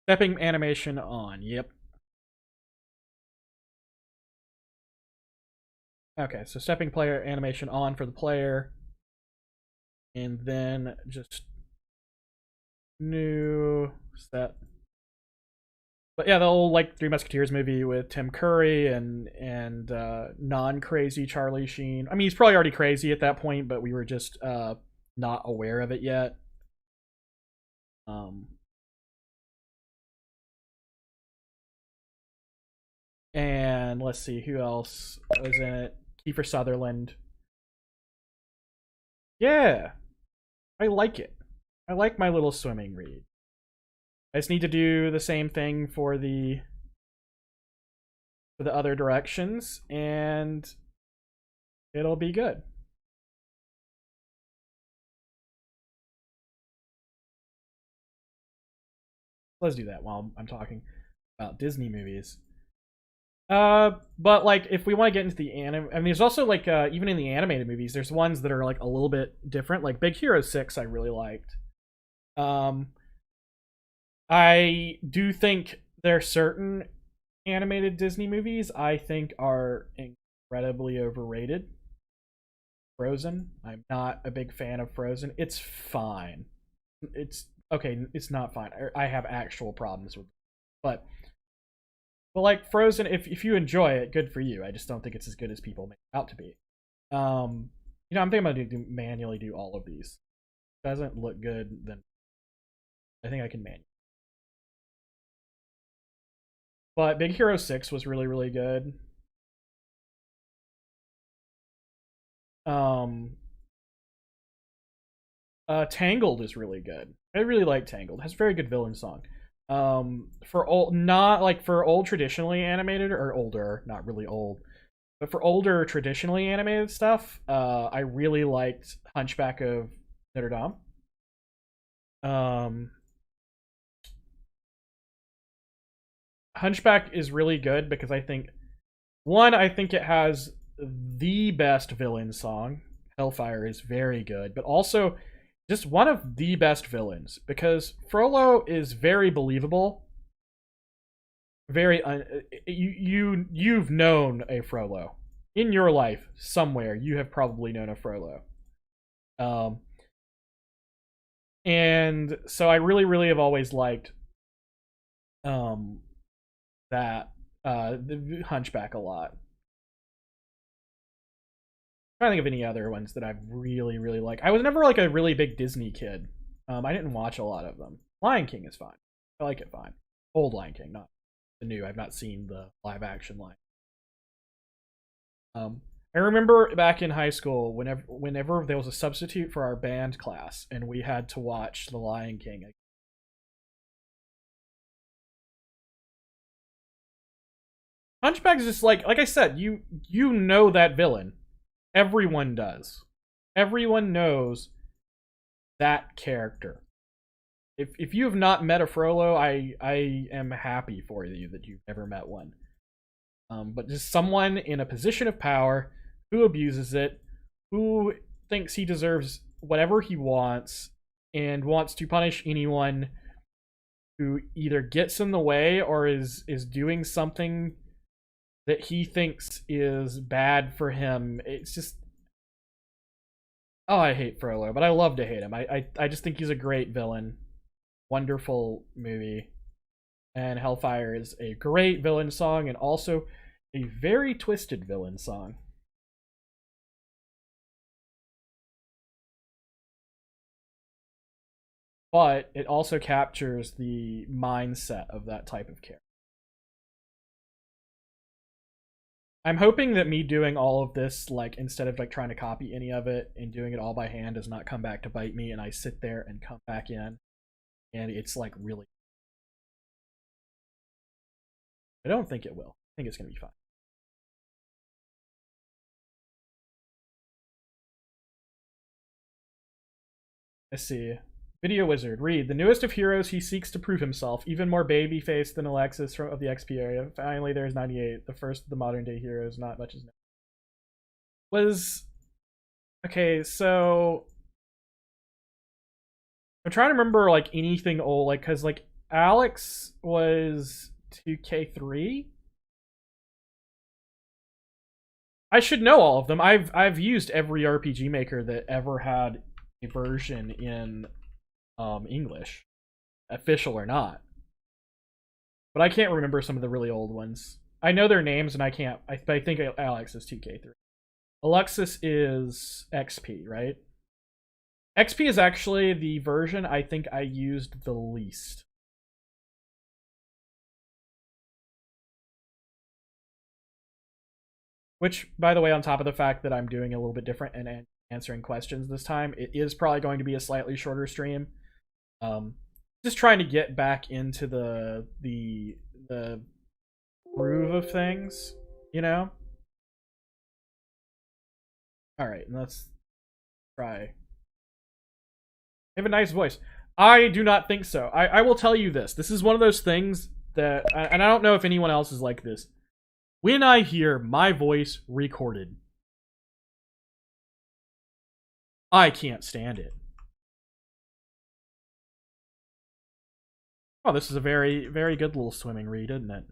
Stepping animation on. Yep. Okay, so stepping player animation on for the player. And then just new set. But yeah, the old like Three Musketeers movie with Tim Curry and non-crazy Charlie Sheen. I mean, he's probably already crazy at that point, but we were just not aware of it yet. And let's see who else was in it. Kiefer Sutherland. Yeah, I like it. I like my little swimming read. I just need to do the same thing for the other directions, and it'll be good. Let's do that while I'm talking about Disney movies. But like if we want to get into the anime, I mean, there's also like even in the animated movies, there's ones that are like a little bit different. Like Big Hero 6, I really liked. I do think there are certain animated Disney movies I think are incredibly overrated. Frozen. I'm not a big fan of Frozen. It's fine. It's okay. It's not fine. I have actual problems with it. But like Frozen, if you enjoy it, good for you. I just don't think it's as good as people make it out to be. I'm thinking about manually do all of these. If it doesn't look good, then I think I can manually. But Big Hero 6 was really, really good. Tangled is really good. I really like Tangled. It has a very good villain song. For old, not like for old traditionally animated or older, not really old, but for older traditionally animated stuff, I really liked Hunchback of Notre Dame. Hunchback is really good because I think I think it has the best villain song. Hellfire is very good, but also just one of the best villains because Frollo is very believable. Very you've known a Frollo in your life somewhere. You have probably known a Frollo. And so I really, really have always liked that the Hunchback a lot. I'm trying to think of any other ones that I've really, really liked. I was never like a really big Disney kid. I didn't watch a lot of them. Lion King is fine. I like it fine. Old Lion King, not the new. I've not seen the live action Lion. I remember back in high school, whenever there was a substitute for our band class, and we had to watch The Lion King. Hunchback is just like I said, you know that villain. Everyone does. Everyone knows that character. If you have not met a Frollo, I am happy for you that you've never met one. But just someone in a position of power who abuses it, who thinks he deserves whatever he wants, and wants to punish anyone who either gets in the way or is doing something that he thinks is bad for him. It's just, oh, I hate Frollo, but I love to hate him. I just think he's a great villain. Wonderful movie. And Hellfire is a great villain song and also a very twisted villain song. But it also captures the mindset of that type of character. I'm hoping that me doing all of this, like, instead of like trying to copy any of it and doing it all by hand, does not come back to bite me, and I sit there and come back in and it's like really, I don't think it will. I think it's gonna be fine. Let's see. Video Wizard, read. The newest of heroes, he seeks to prove himself, even more baby-faced than Alexis of the XP area. Finally, there's 98, the first of the modern-day heroes, not much is known. Was... Okay, so... I'm trying to remember, like, anything old, like, because, like, Alex was 2K3? I should know all of them. I've used every RPG Maker that ever had a version in English, official or not. But I can't remember some of the really old ones. I know their names, and I can't. I think Alex is 2K3. Alexis is XP, right? XP is actually the version I think I used the least. Which, by the way, on top of the fact that I'm doing a little bit different and answering questions this time, it is probably going to be a slightly shorter stream. Just trying to get back into the groove of things, you know? Alright, let's try. You have a nice voice. I do not think so. I will tell you this. This is one of those things that, and I don't know if anyone else is like this. When I hear my voice recorded, I can't stand it. Oh, this is a very, very good little swimming read, isn't it?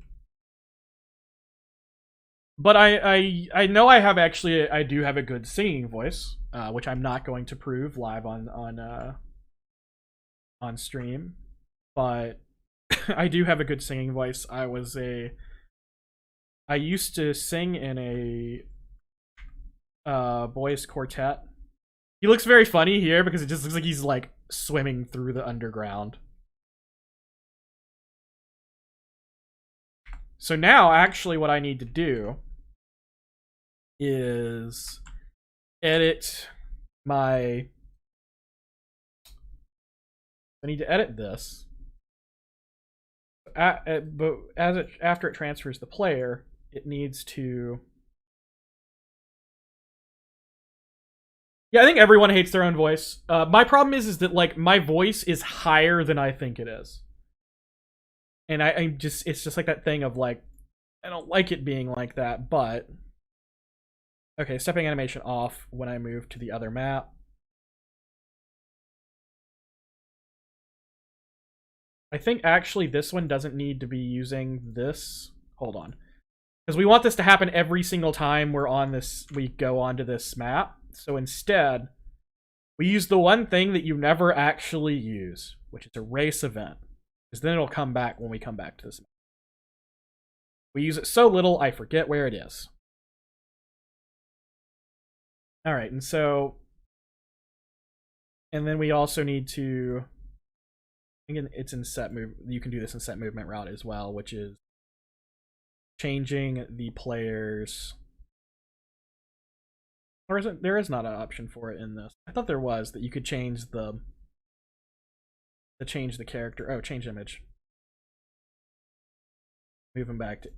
But I know I have actually, I do have a good singing voice, which I'm not going to prove live on stream. But I do have a good singing voice. I used to sing in a boys quartet. He looks very funny here because it just looks like he's like swimming through the underground. So now, actually, what I need to do is edit my... I need to edit this. But after it transfers the player, it needs to... Yeah, I think everyone hates their own voice. My problem is that, like, my voice is higher than I think it is. And I'm just, it's just like that thing of like, I don't like it being like that, but okay, stepping animation off when I move to the other map. I think actually this one doesn't need to be using this. Hold on. Because we want this to happen every single time we're on this, we go onto this map. So instead, we use the one thing that you never actually use, which is a race event. Because then it'll come back when we come back to this map. We use it so little, I forget where it is. Alright, and so... And then we also need to... I think it's in set move. You can do this in set movement route as well, which is changing the players. Or is it? There is not an option for it in this. I thought there was, that you could change the character. Oh, change image. Move him back to.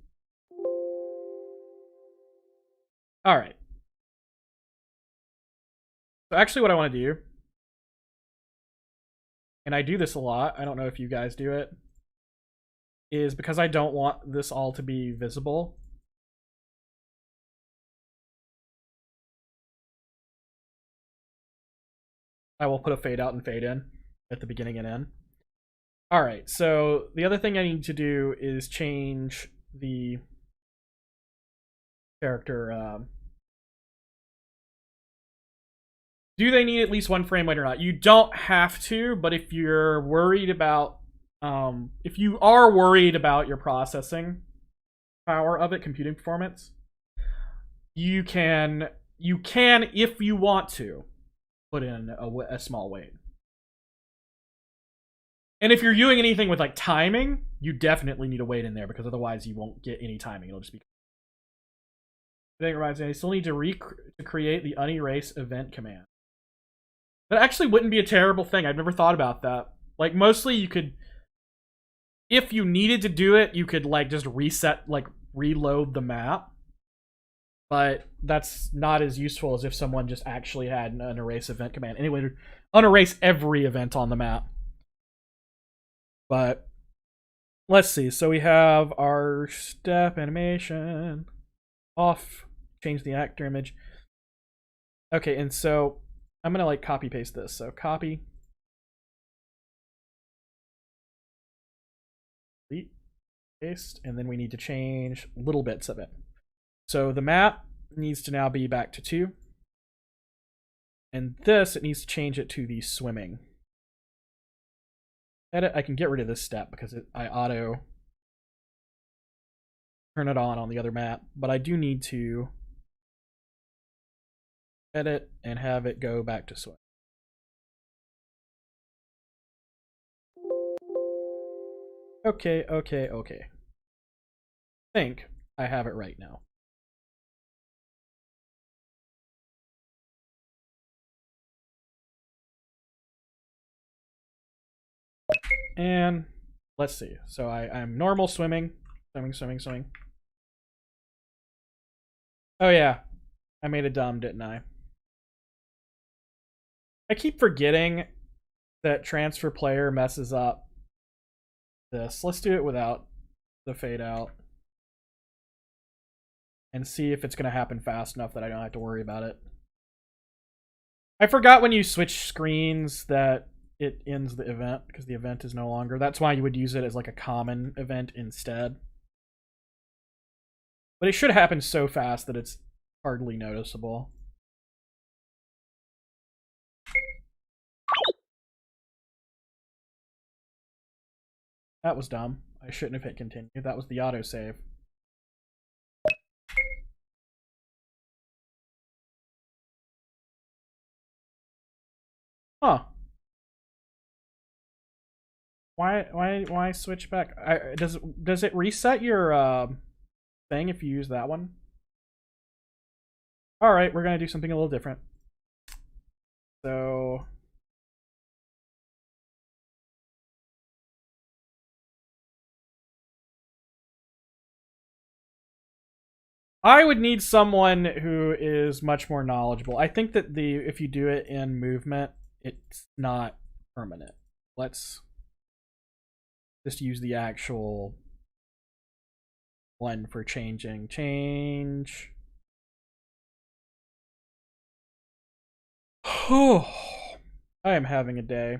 All right. So actually, what I want to do, and I do this a lot, I don't know if you guys do it, is because I don't want this all to be visible. I will put a fade out and fade in. at the beginning and end. All right, so the other thing I need to do is change the character. Do they need at least one frame rate or not? You don't have to, but if you're worried about, if you are worried about your processing power of it, computing performance, you can, if you want to, put in a small weight. And if you're doing anything with like timing, you definitely need a weight in there because otherwise you won't get any timing. It'll just be. I think it reminds me, I still need to create the unerase event command. That actually wouldn't be a terrible thing. I've never thought about that. Like mostly you could, if you needed to do it, you could like just reset, like reload the map. But that's not as useful as if someone just actually had an unerase event command. Anyway, to unerase every event on the map. But let's see. So we have our step animation off. Change the actor image. Okay, and so I'm gonna like copy paste this. So copy, delete, paste, and then we need to change little bits of it. So the map needs to now be back to 2. And this, it needs to change it to the swimming. Edit, I can get rid of this step because I auto turn it on the other map, but I do need to edit and have it go back to swim. Okay. I think I have it right now. And let's see. So I'm normal swimming. Swimming. Oh yeah. I made a dumb, didn't I? I keep forgetting that transfer player messes up this. Let's do it without the fade out. And see if it's going to happen fast enough that I don't have to worry about it. I forgot when you switch screens that it ends the event because the event is no longer. That's why you would use it as like a common event instead. But it should happen so fast that it's hardly noticeable. That was dumb. I shouldn't have hit continue. That was the autosave. Huh. Why switch back? Does it reset your thing if you use that one? All right, we're gonna do something a little different. So I would need someone who is much more knowledgeable. I think that if you do it in movement, it's not permanent. Let's just use the actual one for changing. Change. I am having a day.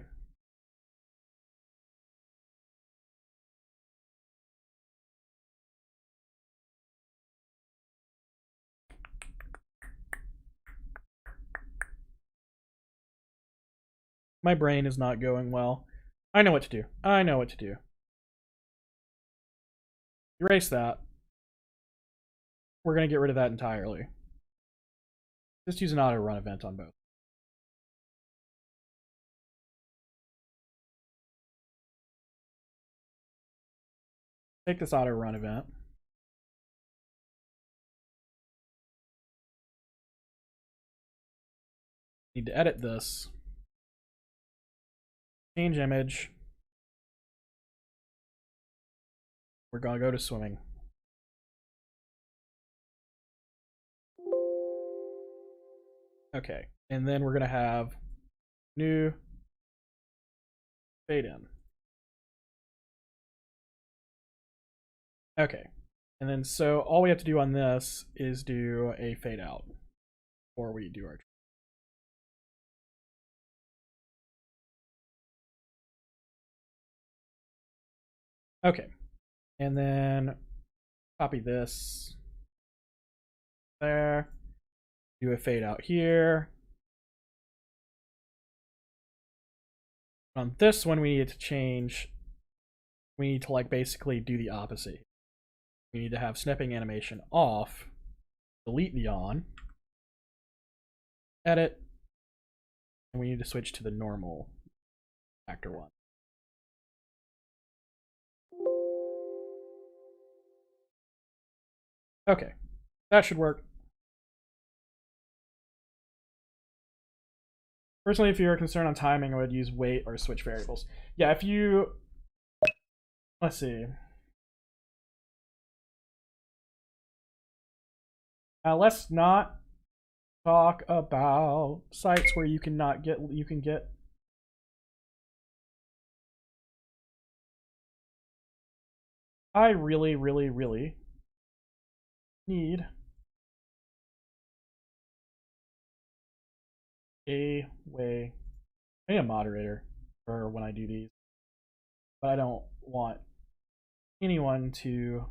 My brain is not going well. I know what to do. Erase that. We're going to get rid of that entirely. Just use an auto run event on both. Take this auto run event. Need to edit this. Change image. We're going to go to swimming. Okay, and then we're going to have new fade in. Okay, and then so all we have to do on this is do a fade out before we do our Okay. And then copy this there. Do a fade out here. On this one, we need to change. We need to like basically do the opposite. We need to have snipping animation off, delete the on, edit, and we need to switch to the normal factor one. Okay, that should work. Personally, if you're concerned on timing, I would use wait or switch variables. Yeah, if you... Let's see. Let's not talk about sites where you can get... I really, really, really need a way. I need a moderator for when I do these, but I don't want anyone to.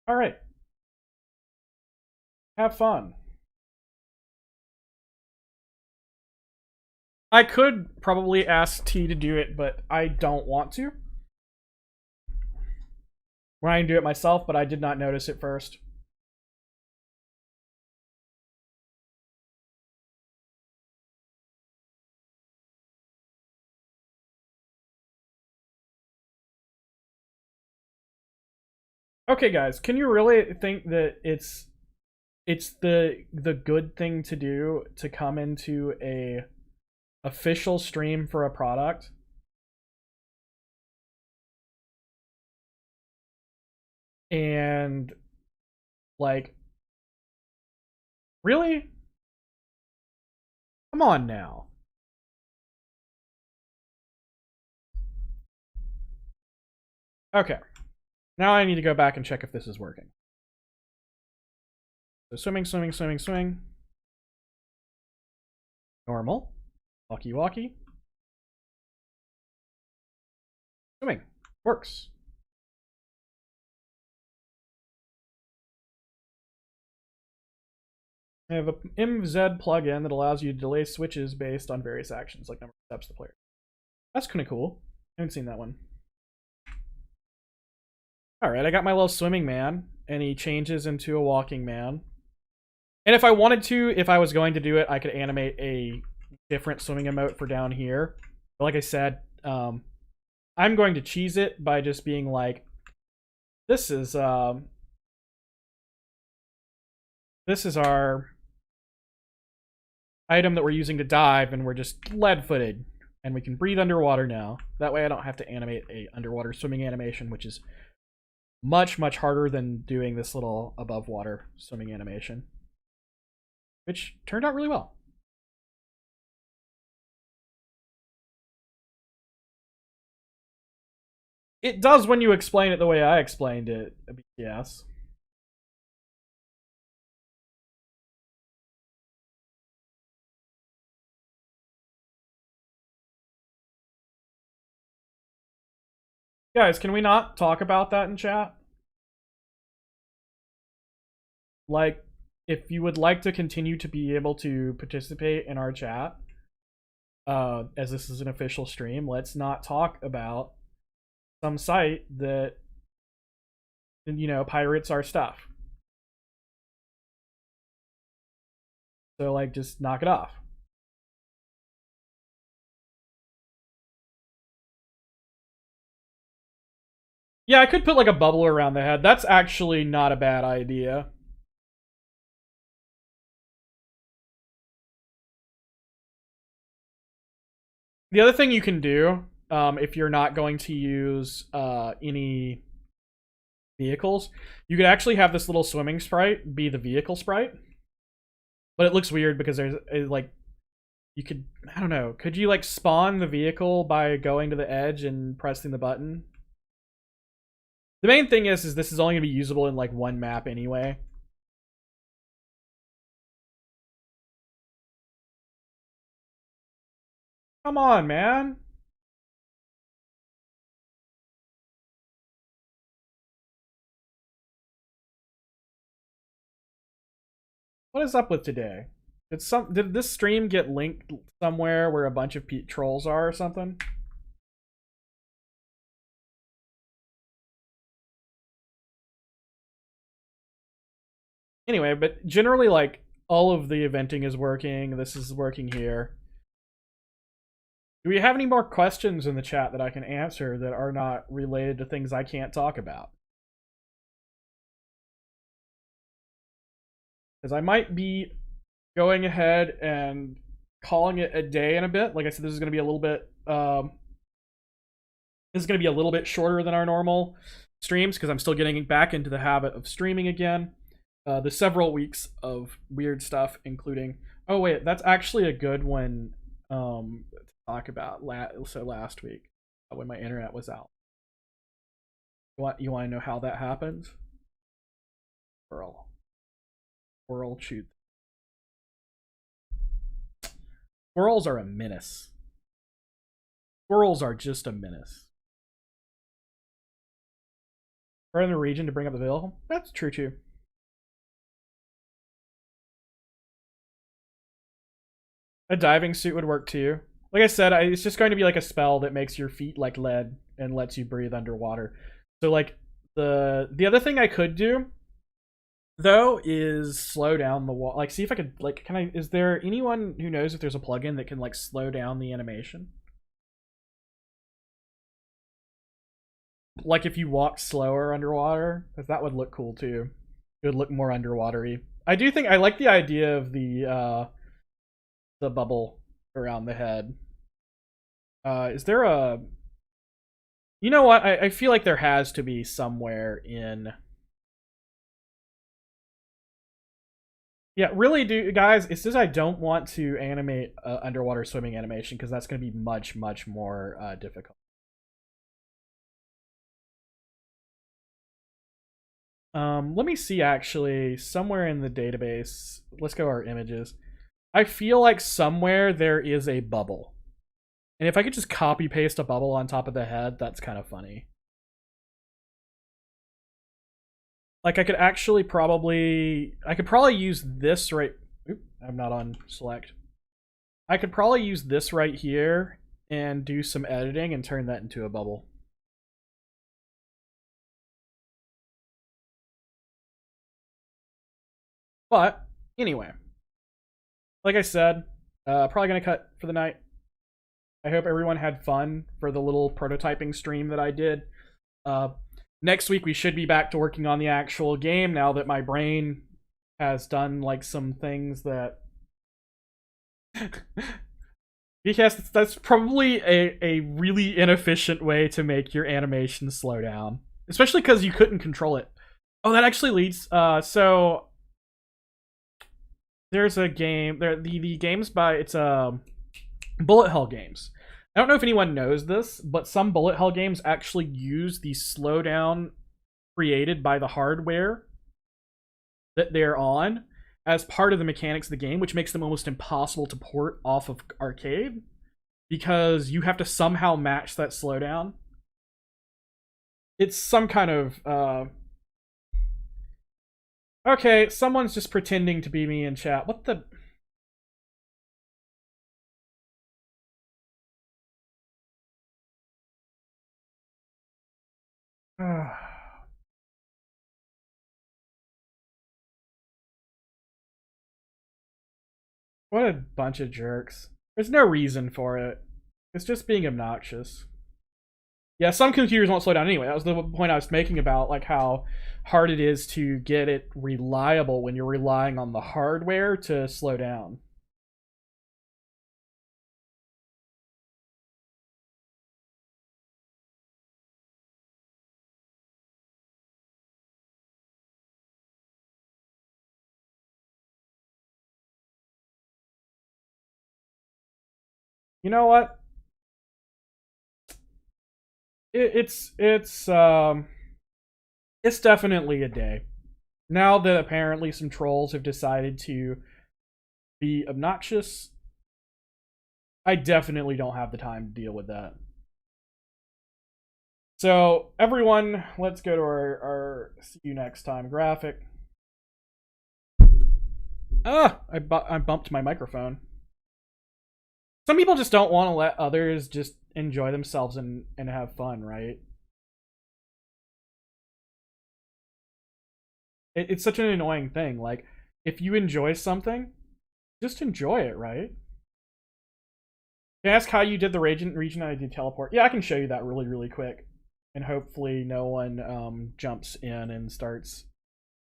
All right, have fun. I could probably ask T to do it, but I don't want to. When I can do it myself, but I did not notice it first. Okay, guys, can you really think that it's the good thing to do to come into a official stream for a product and like really? Come on now. Okay. Now I need to go back and check if this is working. So swimming, swimming, swimming, swimming. Normal. Walkie, walkie. Swimming. Works. I have a MZ plugin that allows you to delay switches based on various actions, like number of steps the player. That's kind of cool. I haven't seen that one. Alright, I got my little swimming man, and he changes into a walking man. And if I wanted to, if I was going to do it, I could animate a different swimming emote for down here. But like I said, I'm going to cheese it by just being like, this is our item that we're using to dive, and we're just lead-footed. And we can breathe underwater now. That way I don't have to animate a underwater swimming animation, which is much, much harder than doing this little above water swimming animation. Which turned out really well. It does when you explain it the way I explained it, yes. Guys, can we not talk about that in chat? Like, if you would like to continue to be able to participate in our chat, as this is an official stream, let's not talk about some site that, you know, pirates our stuff. So, like, just knock it off. Yeah, I could put, like, a bubble around the head. That's actually not a bad idea. The other thing you can do, if you're not going to use any vehicles, you could actually have this little swimming sprite be the vehicle sprite. But it looks weird because there's like, you could, I don't know, could you like spawn the vehicle by going to the edge and pressing the button? The main thing is this is only gonna be usable in like one map anyway. Come on, man. What is up with today? Did this stream get linked somewhere where a bunch of trolls are or something? Anyway, but generally, like, all of the eventing is working. This is working here. Do we have any more questions in the chat that I can answer that are not related to things I can't talk about? Because I might be going ahead and calling it a day in a bit. Like I said, this is going to be a little bit shorter than our normal streams because I'm still getting back into the habit of streaming again. The several weeks of weird stuff, including that's actually a good one to talk about. Last week when my internet was out. You want to know how that happened? Squirrel shoot. Squirrels are a menace. Squirrels are just a menace. We're in the region to bring up the bill. That's true too. A diving suit would work too. Like I said, it's just going to be like a spell that makes your feet like lead and lets you breathe underwater. So like the other thing I could do though is slow down the wall. Like see if I could like is there anyone who knows if there's a plugin that can like slow down the animation? Like if you walk slower underwater, because that would look cool too. It would look more underwatery. I do think I like the idea of the bubble around the head. Is there a... You know what? I feel like there has to be somewhere in... Yeah, really, guys, it's just I don't want to animate underwater swimming animation because that's going to be much, much more difficult. Let me see, actually, somewhere in the database. Let's go to our images. I feel like somewhere there is a bubble. And if I could just copy paste a bubble on top of the head, that's kind of funny. Like I could probably use this right... Oop, I'm not on select. I could probably use this right here and do some editing and turn that into a bubble. But anyway, like I said, probably gonna cut for the night. I hope everyone had fun for the little prototyping stream that I did. Next week we should be back to working on the actual game now that my brain has done like some things that because that's probably a really inefficient way to make your animation slow down, especially because you couldn't control it. Oh, that actually leads so there's a game there, the games by it's bullet hell games. I don't know if anyone knows this, but some bullet hell games actually use the slowdown created by the hardware that they're on as part of the mechanics of the game, which makes them almost impossible to port off of arcade because you have to somehow match that slowdown. It's some kind of okay, someone's just pretending to be me in chat. What the... What a bunch of jerks. There's no reason for it. It's just being obnoxious. Yeah, some computers won't slow down anyway. That was the point I was making about like how hard it is to get it reliable when you're relying on the hardware to slow down. You know what? It's definitely a day. Now that apparently some trolls have decided to be obnoxious, I definitely don't have the time to deal with that. So everyone, let's go to our see you next time graphic. I bumped my microphone. Some people just don't want to let others just enjoy themselves and have fun, right? It's such an annoying thing. Like, if you enjoy something, just enjoy it, right? Can I ask how you did the region ID teleport? Yeah, I can show you that really, really quick. And hopefully no one jumps in and starts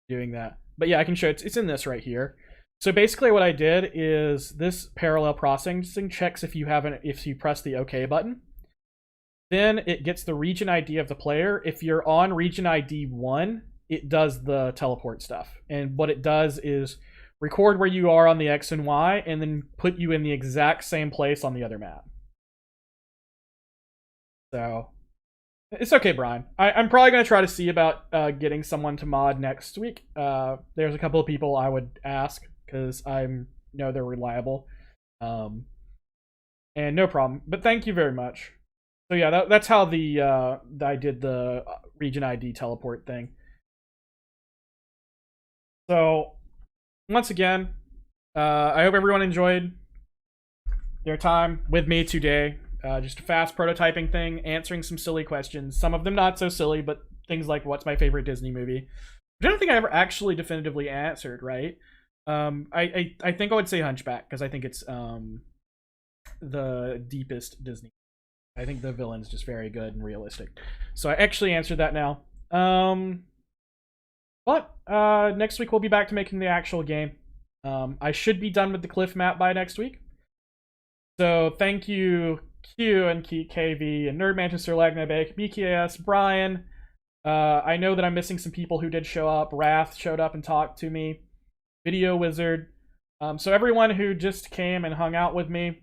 doing that. But yeah, I can show it. It's in this right here. So basically what I did is this parallel processing checks if you press the OK button. Then it gets the region ID of the player. If you're on region ID 1, it does the teleport stuff. And what it does is record where you are on the X and Y and then put you in the exact same place on the other map. So it's okay, Brian. I'm probably going to try to see about getting someone to mod next week. There's a couple of people I would ask because I know they're reliable. And no problem. But thank you very much. So yeah, that's how I did the region ID teleport thing. So once again, I hope everyone enjoyed their time with me today. Just a fast prototyping thing, answering some silly questions. Some of them not so silly, but things like what's my favorite Disney movie? I don't think I ever actually definitively answered, right? I think I would say Hunchback because I think it's the deepest Disney. I think the villain's just very good and realistic. So I actually answered that now. But next week we'll be back to making the actual game. I should be done with the cliff map by next week. So thank you, Q and KV and Nerd Manchester, Lagnabake, BKS, Brian. I know that I'm missing some people who did show up. Wrath showed up and talked to me. Video Wizard. So everyone who just came and hung out with me,